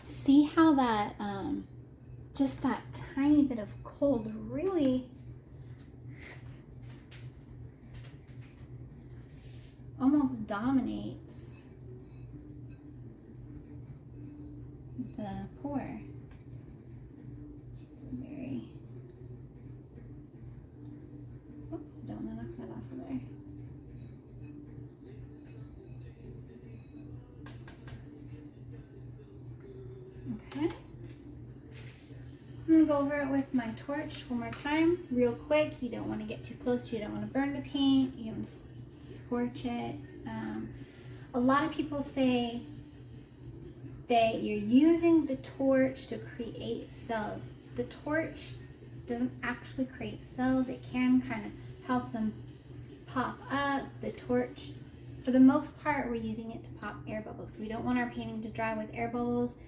See how that, just that tiny bit of cold really almost dominates the pour. It's very, oops, don't want to knock that off of there. Okay. I'm going to go over it with my torch one more time, real quick. You don't want to get too close. You don't want to burn the paint. You don't scorch it. A lot of people say that you're using the torch to create cells. The torch doesn't actually create cells. It can kind of help them pop up. The torch, for the most part, we're using it to pop air bubbles. We don't want our painting to dry with air bubbles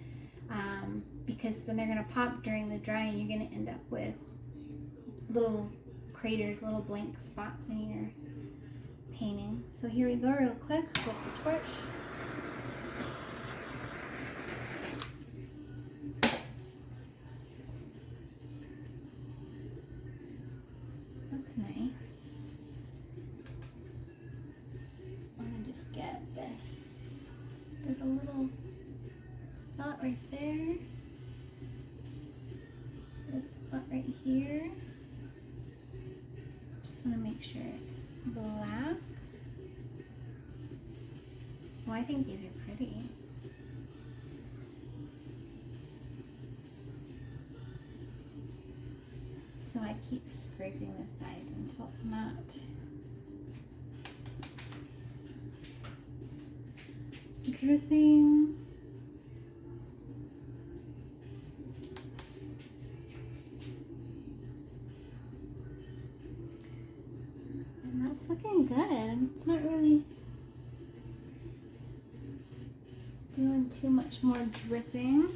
because then they're going to pop during the dry and you're going to end up with little craters, little blank spots in your painting. So here we go real quick with the torch. Looks nice. I'm gonna just get this. There's a little spot right there. There's a spot right here. Just want to make sure it's black. Well, I think these are pretty. So I keep scraping the sides until it's not dripping. And that's looking good. It's not really doing too much more dripping.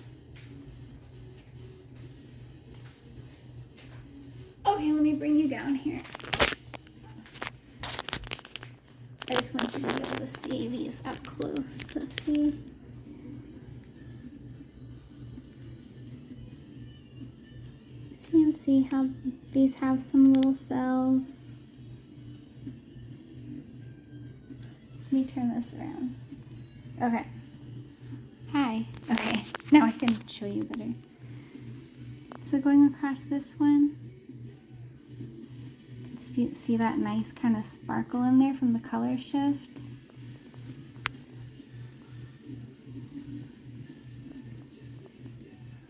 Okay, let me bring you down here. I just want you to be able to see these up close. Let's see. So you can see how these have some little cells. Let me turn this around. Okay. Hi. Okay, now I can show you better. So going across this one, see that nice kind of sparkle in there from the color shift?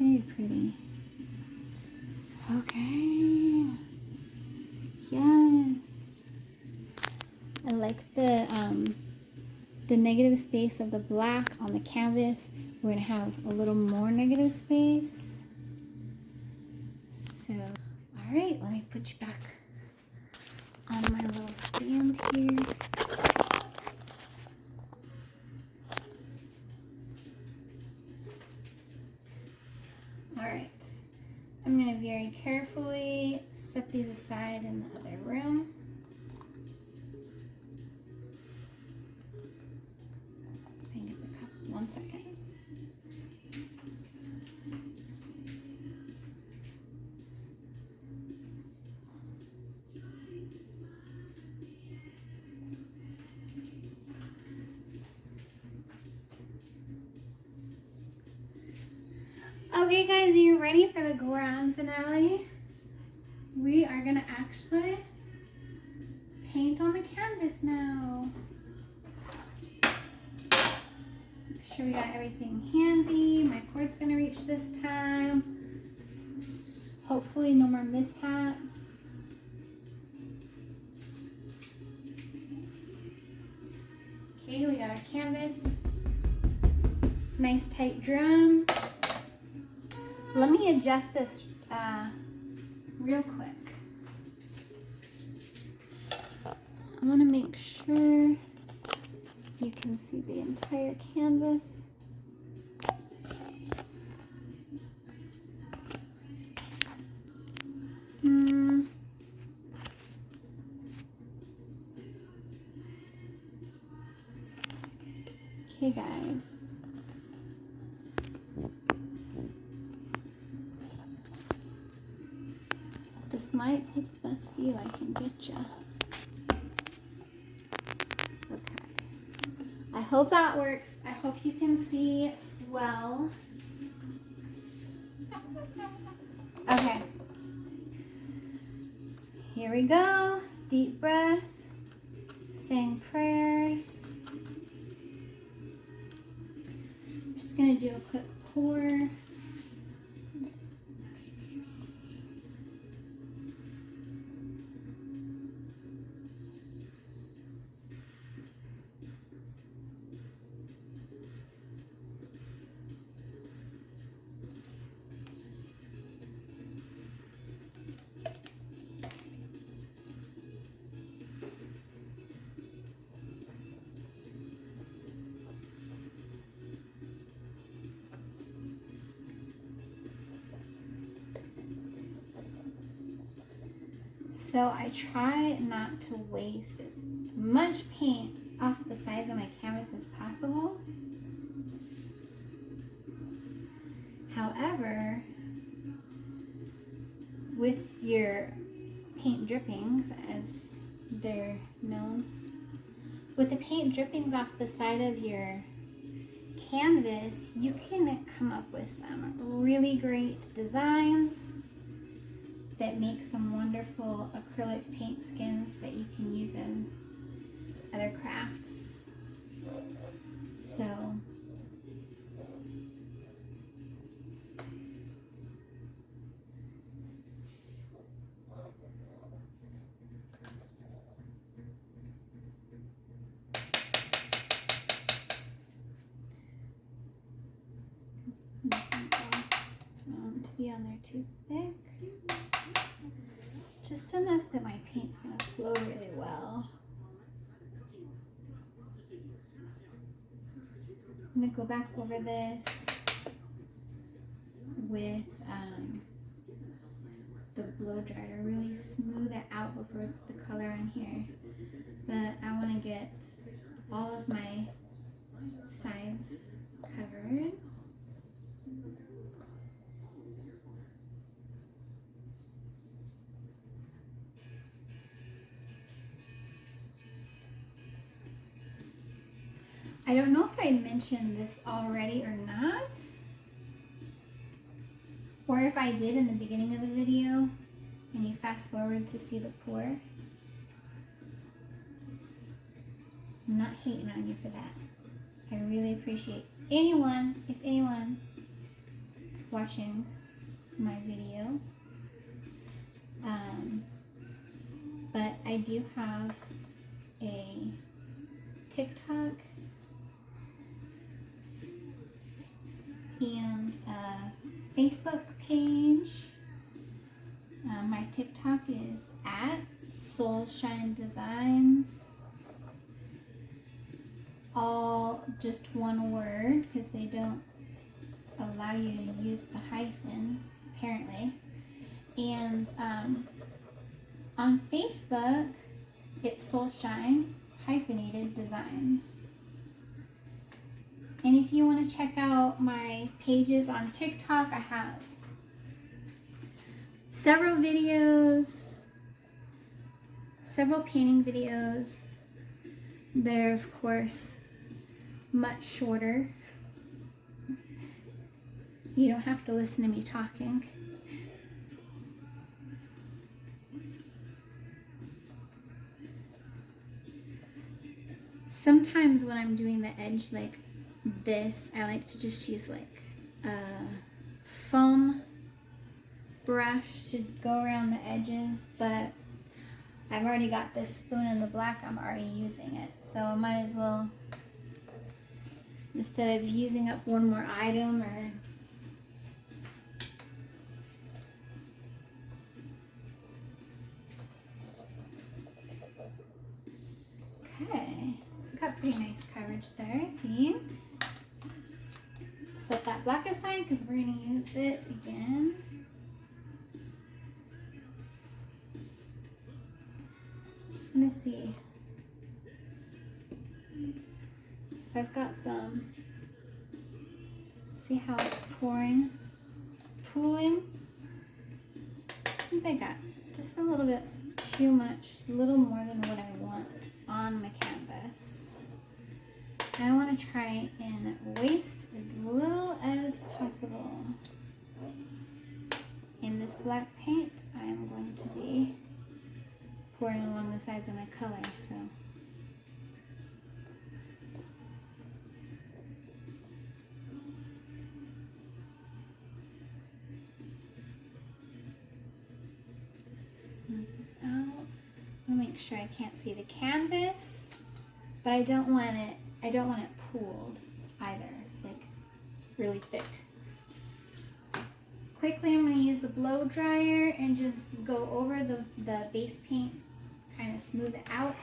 Very pretty. Okay. Yes. I like the negative space of the black on the canvas. We're gonna have a little more negative space. So, all right, let me put you back on my little stand here. All right, I'm going to very carefully set these aside in the other room. Hang up the cup 1 second. Okay guys, are you ready for the grand finale? We are gonna actually paint on the canvas now. Make sure we got everything handy. My cord's gonna reach this time. Hopefully no more mishaps. Okay, we got our canvas. Nice tight drum. Let me adjust this real quick. I want to make sure you can see the entire canvas. Okay guys. This might be the best view I can get ya. Okay. I hope that works. I hope you can see well. Okay. Here we go. Deep breath. Saying prayers. I'm just gonna do a quick pour. So I try not to waste as much paint off the sides of my canvas as possible. However, with your paint drippings, as they're known, with the paint drippings off the side of your canvas, you can come up with some really great designs that make some wonderful acrylic paint skins that you can use in other crafts. So to be on there too thick. Just enough that my paint's going to flow really well. I'm going to go back over this with the blow dryer to really smooth it out before I put the color in here. But I want to get all of my sides covered. I don't know if I mentioned this already or not, or if I did in the beginning of the video and you fast forward to see the pour. I'm not hating on you for that. I really appreciate anyone, if anyone, watching my video. But I do have a TikTok and a Facebook page. My TikTok is at Soulshine Designs. All just one word because they don't allow you to use the hyphen, apparently. And on Facebook, it's Soulshine hyphenated designs. And if you want to check out my pages on TikTok, I have several videos, several painting videos. They're, of course, much shorter. You don't have to listen to me talking. Sometimes when I'm doing the edge like this, I like to just use like a foam brush to go around the edges, but I've already got this spoon in the black, I'm already using it. So I might as well, instead of using up one more item or okay, got pretty nice coverage there, I think. Set that black aside because we're going to use it again. Just going to see if I've got some, see how it's pouring, pooling. I think I got just a little bit too much, a little more than what I want on my canvas. I want to try and waste as little as possible. In this black paint, I am going to be pouring along the sides of my color, so. Smooth this out. I'll make sure I can't see the canvas, but I don't want it pooled either, like really thick. Quickly, I'm going to use the blow dryer and just go over the base paint, kind of smooth it out.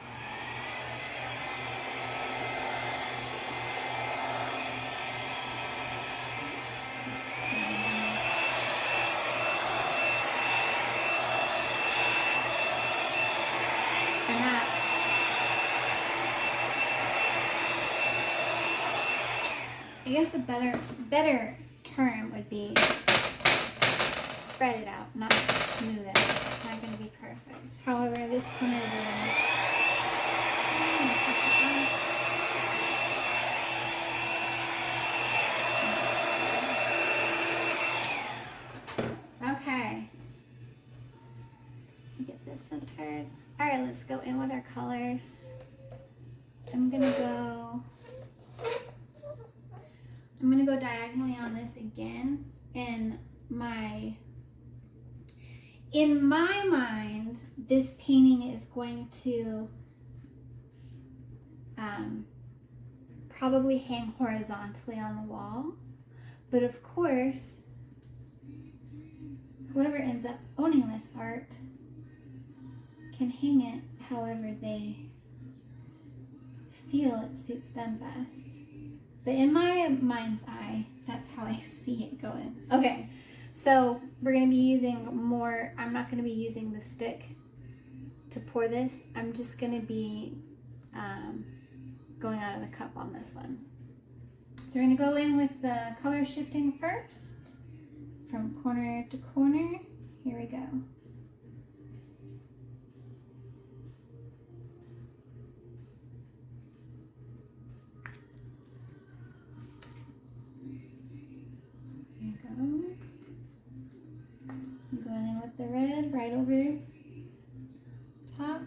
I guess a better term would be spread it out, not smooth it out. It's not going to be perfect. However, this corner is okay. Get this centered. All right, let's go in with our colors. I'm gonna go diagonally on this again. In my mind, this painting is going to probably hang horizontally on the wall. But of course, whoever ends up owning this art can hang it however they feel it suits them best. But in my mind's eye, that's how I see it going. Okay, so we're going to be using more. I'm not going to be using the stick to pour this. I'm just going to be going out of the cup on this one. So we're going to go in with the color shifting first from corner to corner. Here we go. I'm going in with the red right over top.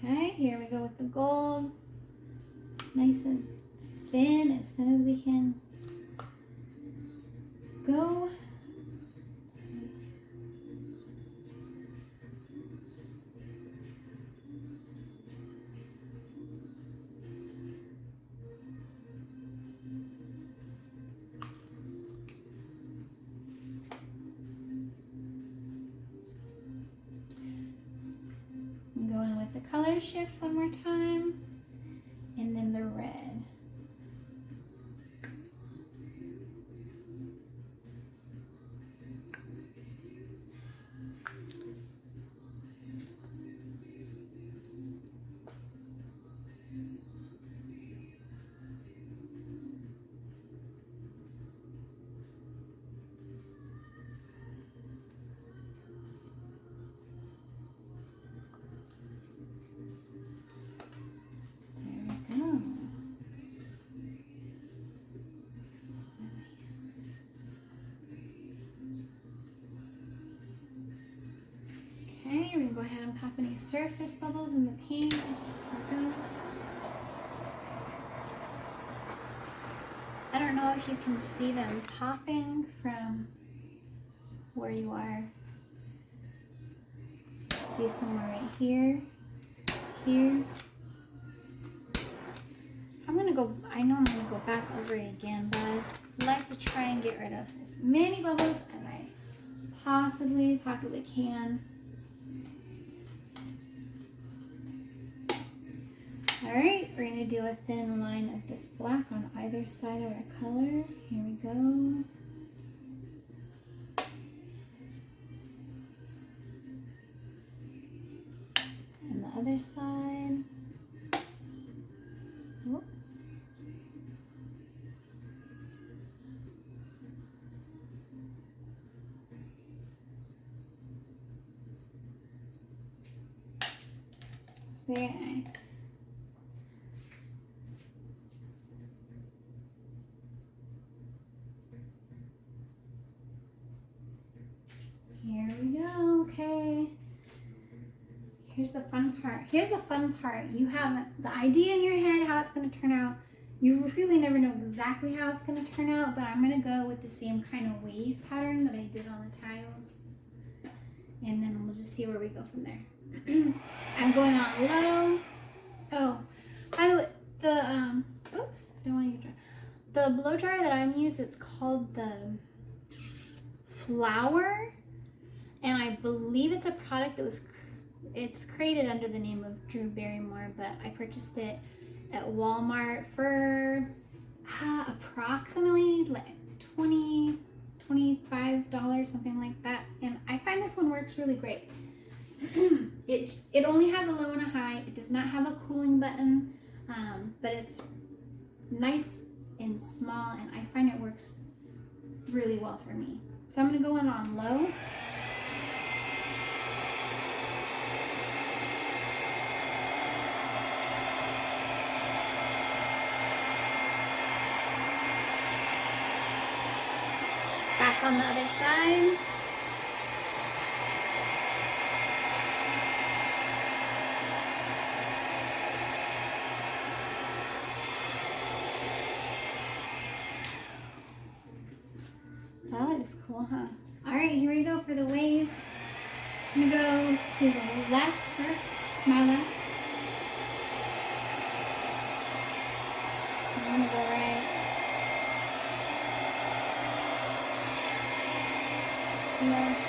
Okay, here we go with the gold. Nice and thin, as thin as we can go. Going with the color shift one more time, and then the red. go ahead and pop any surface bubbles in the paint. I don't know if you can see them popping from where you are. See some more right here, here. I know I'm gonna go back over it again, but I'd like to try and get rid of as many bubbles as I possibly can. All right, we're gonna do a thin line of this black on either side of our color. Here we go. And the other side. Whoop. Very nice. Here we go. Okay. Here's the fun part. Here's the fun part. You have the idea in your head how it's going to turn out. You really never know exactly how it's going to turn out, but I'm going to go with the same kind of wave pattern that I did on the tiles. And then we'll just see where we go from there. I'm going on low. Oh, by the way, oops, I don't want to get dry. The blow dryer that I'm using, it's called the Flower, and I believe it's a product that it's created under the name of Drew Barrymore, but I purchased it at Walmart for approximately like $25, something like that, and I find this one works really great. It only has a low and a high. It does not have a cooling button, but it's nice and small, and I find it works really well for me. So I'm going to go in on low. Back on the other side. That is cool, huh? All right, here we go for the wave. I'm gonna go to the left first, my left. I'm gonna go right. Left.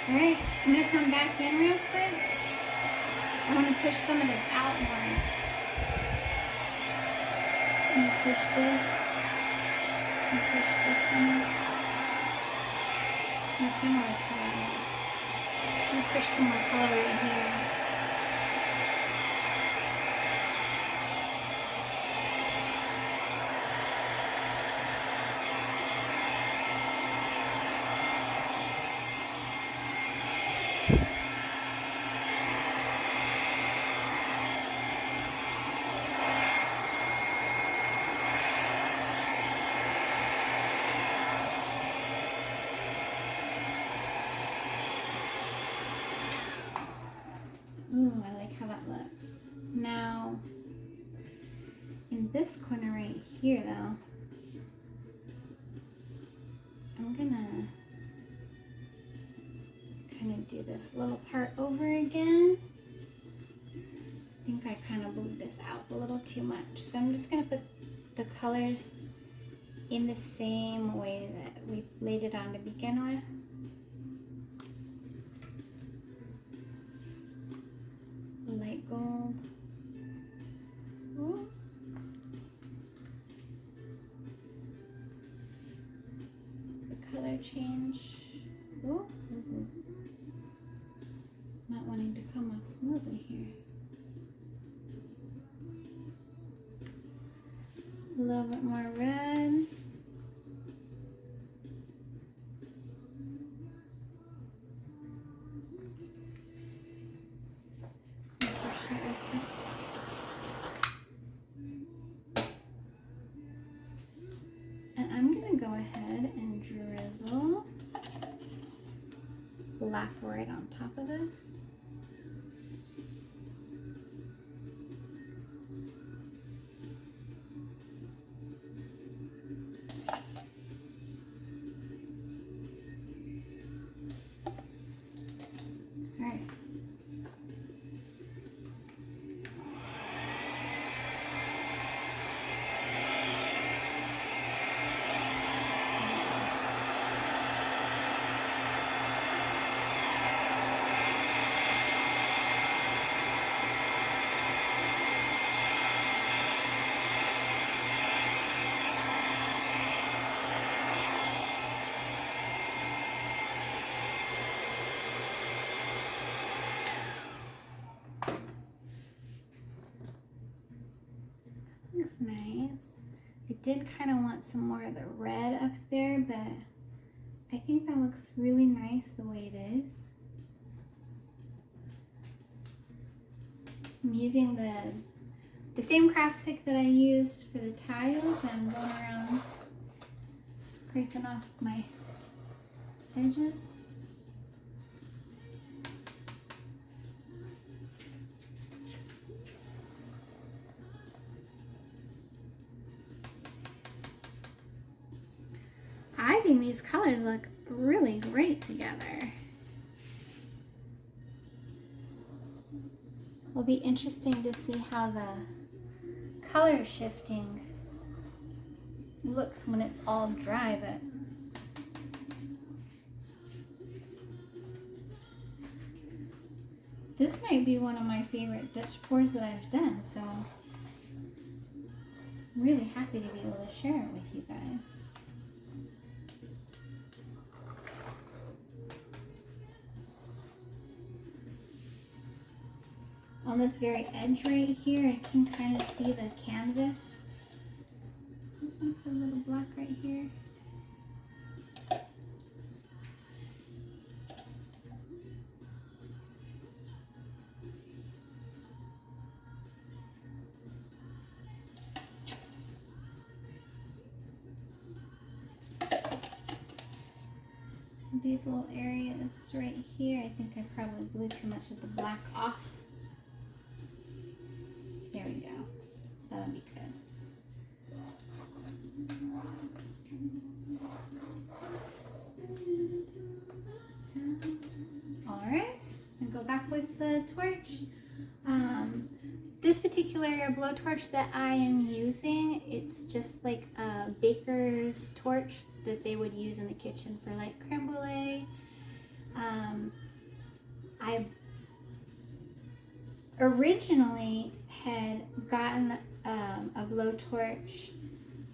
Alright, I'm going to come back in real quick. I want to push some of this out more. I'm going to push this. And push this one out. I kind of like that. I'm going to push some more color right here. Ooh, I like how that looks. Now, in this corner right here though, I'm gonna kind of do this little part over again. I think I kind of blew this out a little too much. So I'm just gonna put the colors in the same way that we laid it on to begin with. Light gold. Ooh. The color change. Ooh, this is not wanting to come off smoothly here. A little bit more red. black right on top of this. Alright. Looks nice. I did kind of want some more of the red up there, but I think that looks really nice the way it is. I'm using the same craft stick that I used for the tiles, and I'm going around scraping off my edges. I think these colors look really great together. It'll be interesting to see how the color shifting looks when it's all dry, but this might be one of my favorite Dutch pours that I've done, so I'm really happy to be able to share it with you guys. On this very edge right here, I can kind of see the canvas. Just gonna put a little black right here. These little areas right here, I think I probably blew too much of the black off. There we go. That'll be good. All right, and go back with the torch. This particular blowtorch that I am using, it's just like a baker's torch that they would use in the kitchen for like creme brulee. I originally had gotten a blowtorch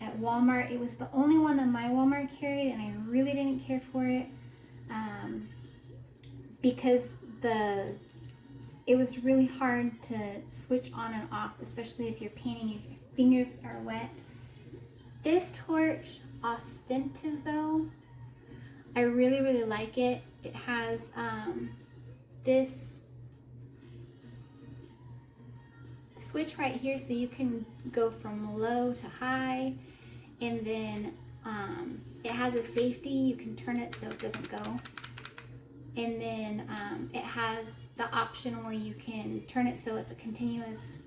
at Walmart. It was the only one that my Walmart carried, and I really didn't care for it because it was really hard to switch on and off, especially if you're painting, if your fingers are wet. This torch, Authentizo, I really, really like it. It has this switch right here, so you can go from low to high, and then it has a safety. You can turn it so it doesn't go, and then it has the option where you can turn it so it's a continuous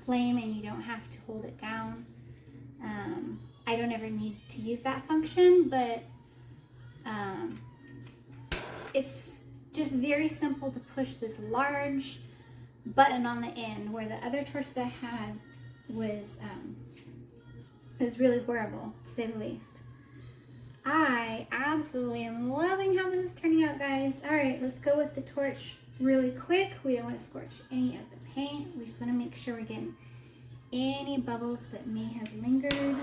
flame and you don't have to hold it down. I don't ever need to use that function, but it's just very simple to push this large button on the end, where the other torch that I had was really horrible, to say the least. I absolutely am loving how this is turning out, guys. All right, let's go with the torch really quick. We don't want to scorch any of the paint. We just want to make sure we're getting any bubbles that may have lingered.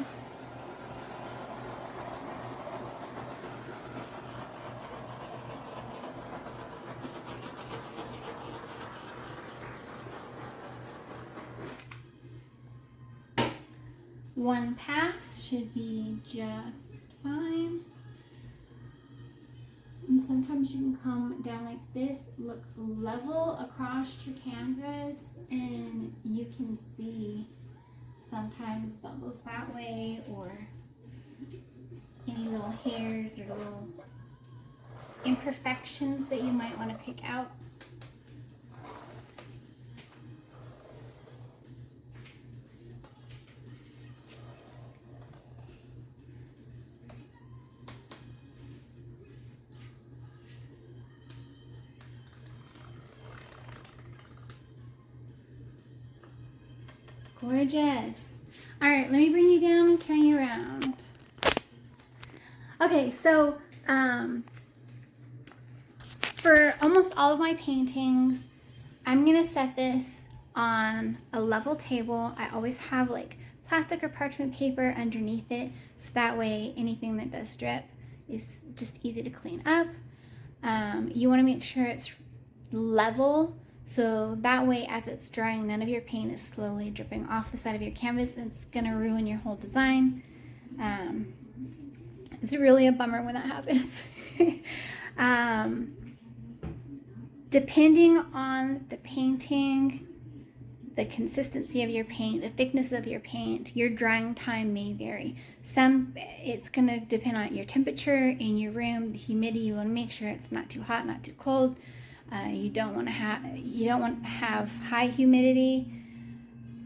One pass should be just fine. And sometimes you can come down like this, look level across your canvas, and you can see sometimes bubbles that way, or any little hairs or little imperfections that you might want to pick out. Gorgeous. All right, let me bring you down and turn you around. Okay, so for almost all of my paintings, I'm gonna set this on a level table. I always have like plastic or parchment paper underneath it, so that way anything that does drip is just easy to clean up. You wanna make sure it's level, so that way as it's drying, none of your paint is slowly dripping off the side of your canvas, and it's gonna ruin your whole design. It's really a bummer when that happens. Depending on the painting, the consistency of your paint, the thickness of your paint, your drying time may vary. It's gonna depend on your temperature in your room, the humidity. You wanna make sure it's not too hot, not too cold. You don't want to have high humidity.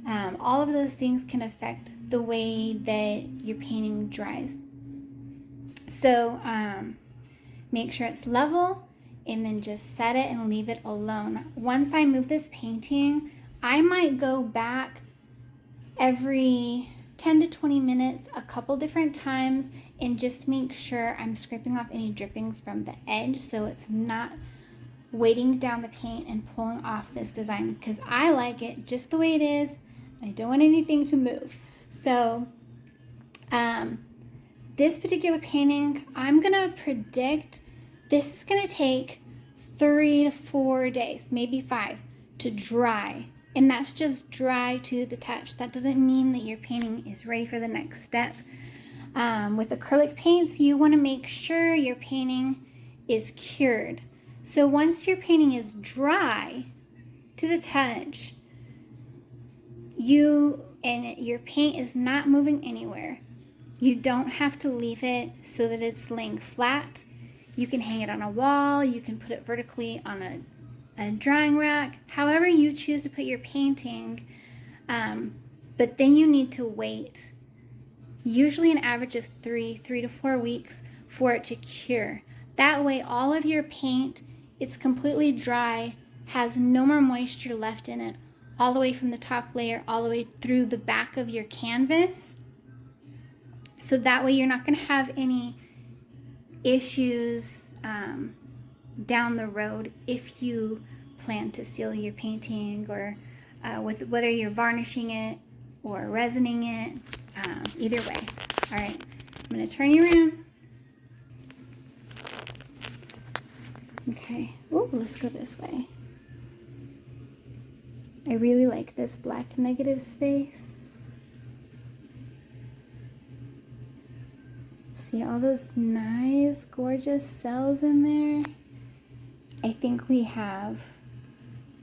All of those things can affect the way that your painting dries. So make sure it's level, and then just set it and leave it alone. Once I move this painting, I might go back every 10 to 20 minutes a couple different times and just make sure I'm scraping off any drippings from the edge, so it's not weighting down the paint and pulling off this design, because I like it just the way it is. I don't want anything to move. So this particular painting, I'm gonna predict this is gonna take 3 to 4 days, maybe 5, to dry. And that's just dry to the touch. That doesn't mean that your painting is ready for the next step. With acrylic paints, you wanna make sure your painting is cured. So once your painting is dry to the touch, your paint is not moving anywhere. You don't have to leave it so that it's laying flat. You can hang it on a wall, you can put it vertically on a drying rack, however you choose to put your painting. But then you need to wait, usually an average of 3 to 4 weeks for it to cure. That way all of your paint, it's completely dry, has no more moisture left in it, all the way from the top layer, all the way through the back of your canvas. So that way you're not gonna have any issues down the road if you plan to seal your painting, or with whether you're varnishing it or resining it, either way. All right, I'm gonna turn you around. Okay, ooh, let's go this way. I really like this black negative space. See all those nice, gorgeous cells in there? I think we have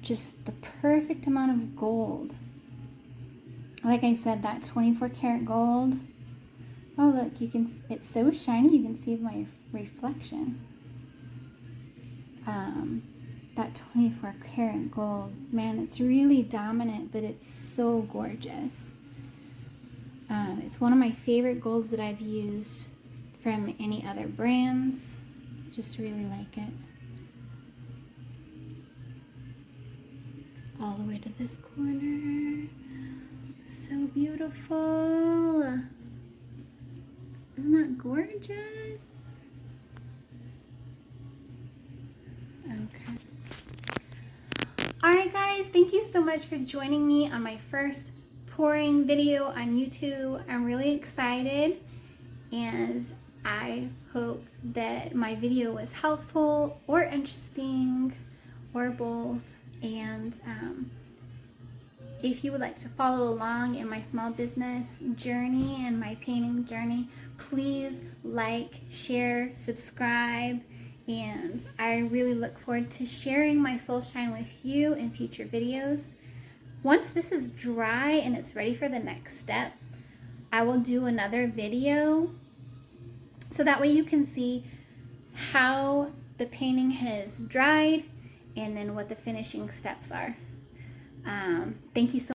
just the perfect amount of gold. Like I said, that 24 karat gold. Oh look, it's so shiny you can see my reflection. That 24 karat gold, man, it's really dominant, but it's so gorgeous. It's one of my favorite golds that I've used from any other brands. Just really like it. All the way to this corner. So beautiful. Isn't that gorgeous? Okay. Alright guys, thank you so much for joining me on my first pouring video on YouTube. I'm really excited, and I hope that my video was helpful or interesting or both. And if you would like to follow along in my small business journey and my painting journey, please like, share, subscribe, and I really look forward to sharing my soul shine with you in future videos. Once this is dry and it's ready for the next step, I will do another video so that way you can see how the painting has dried and then what the finishing steps are. Thank you so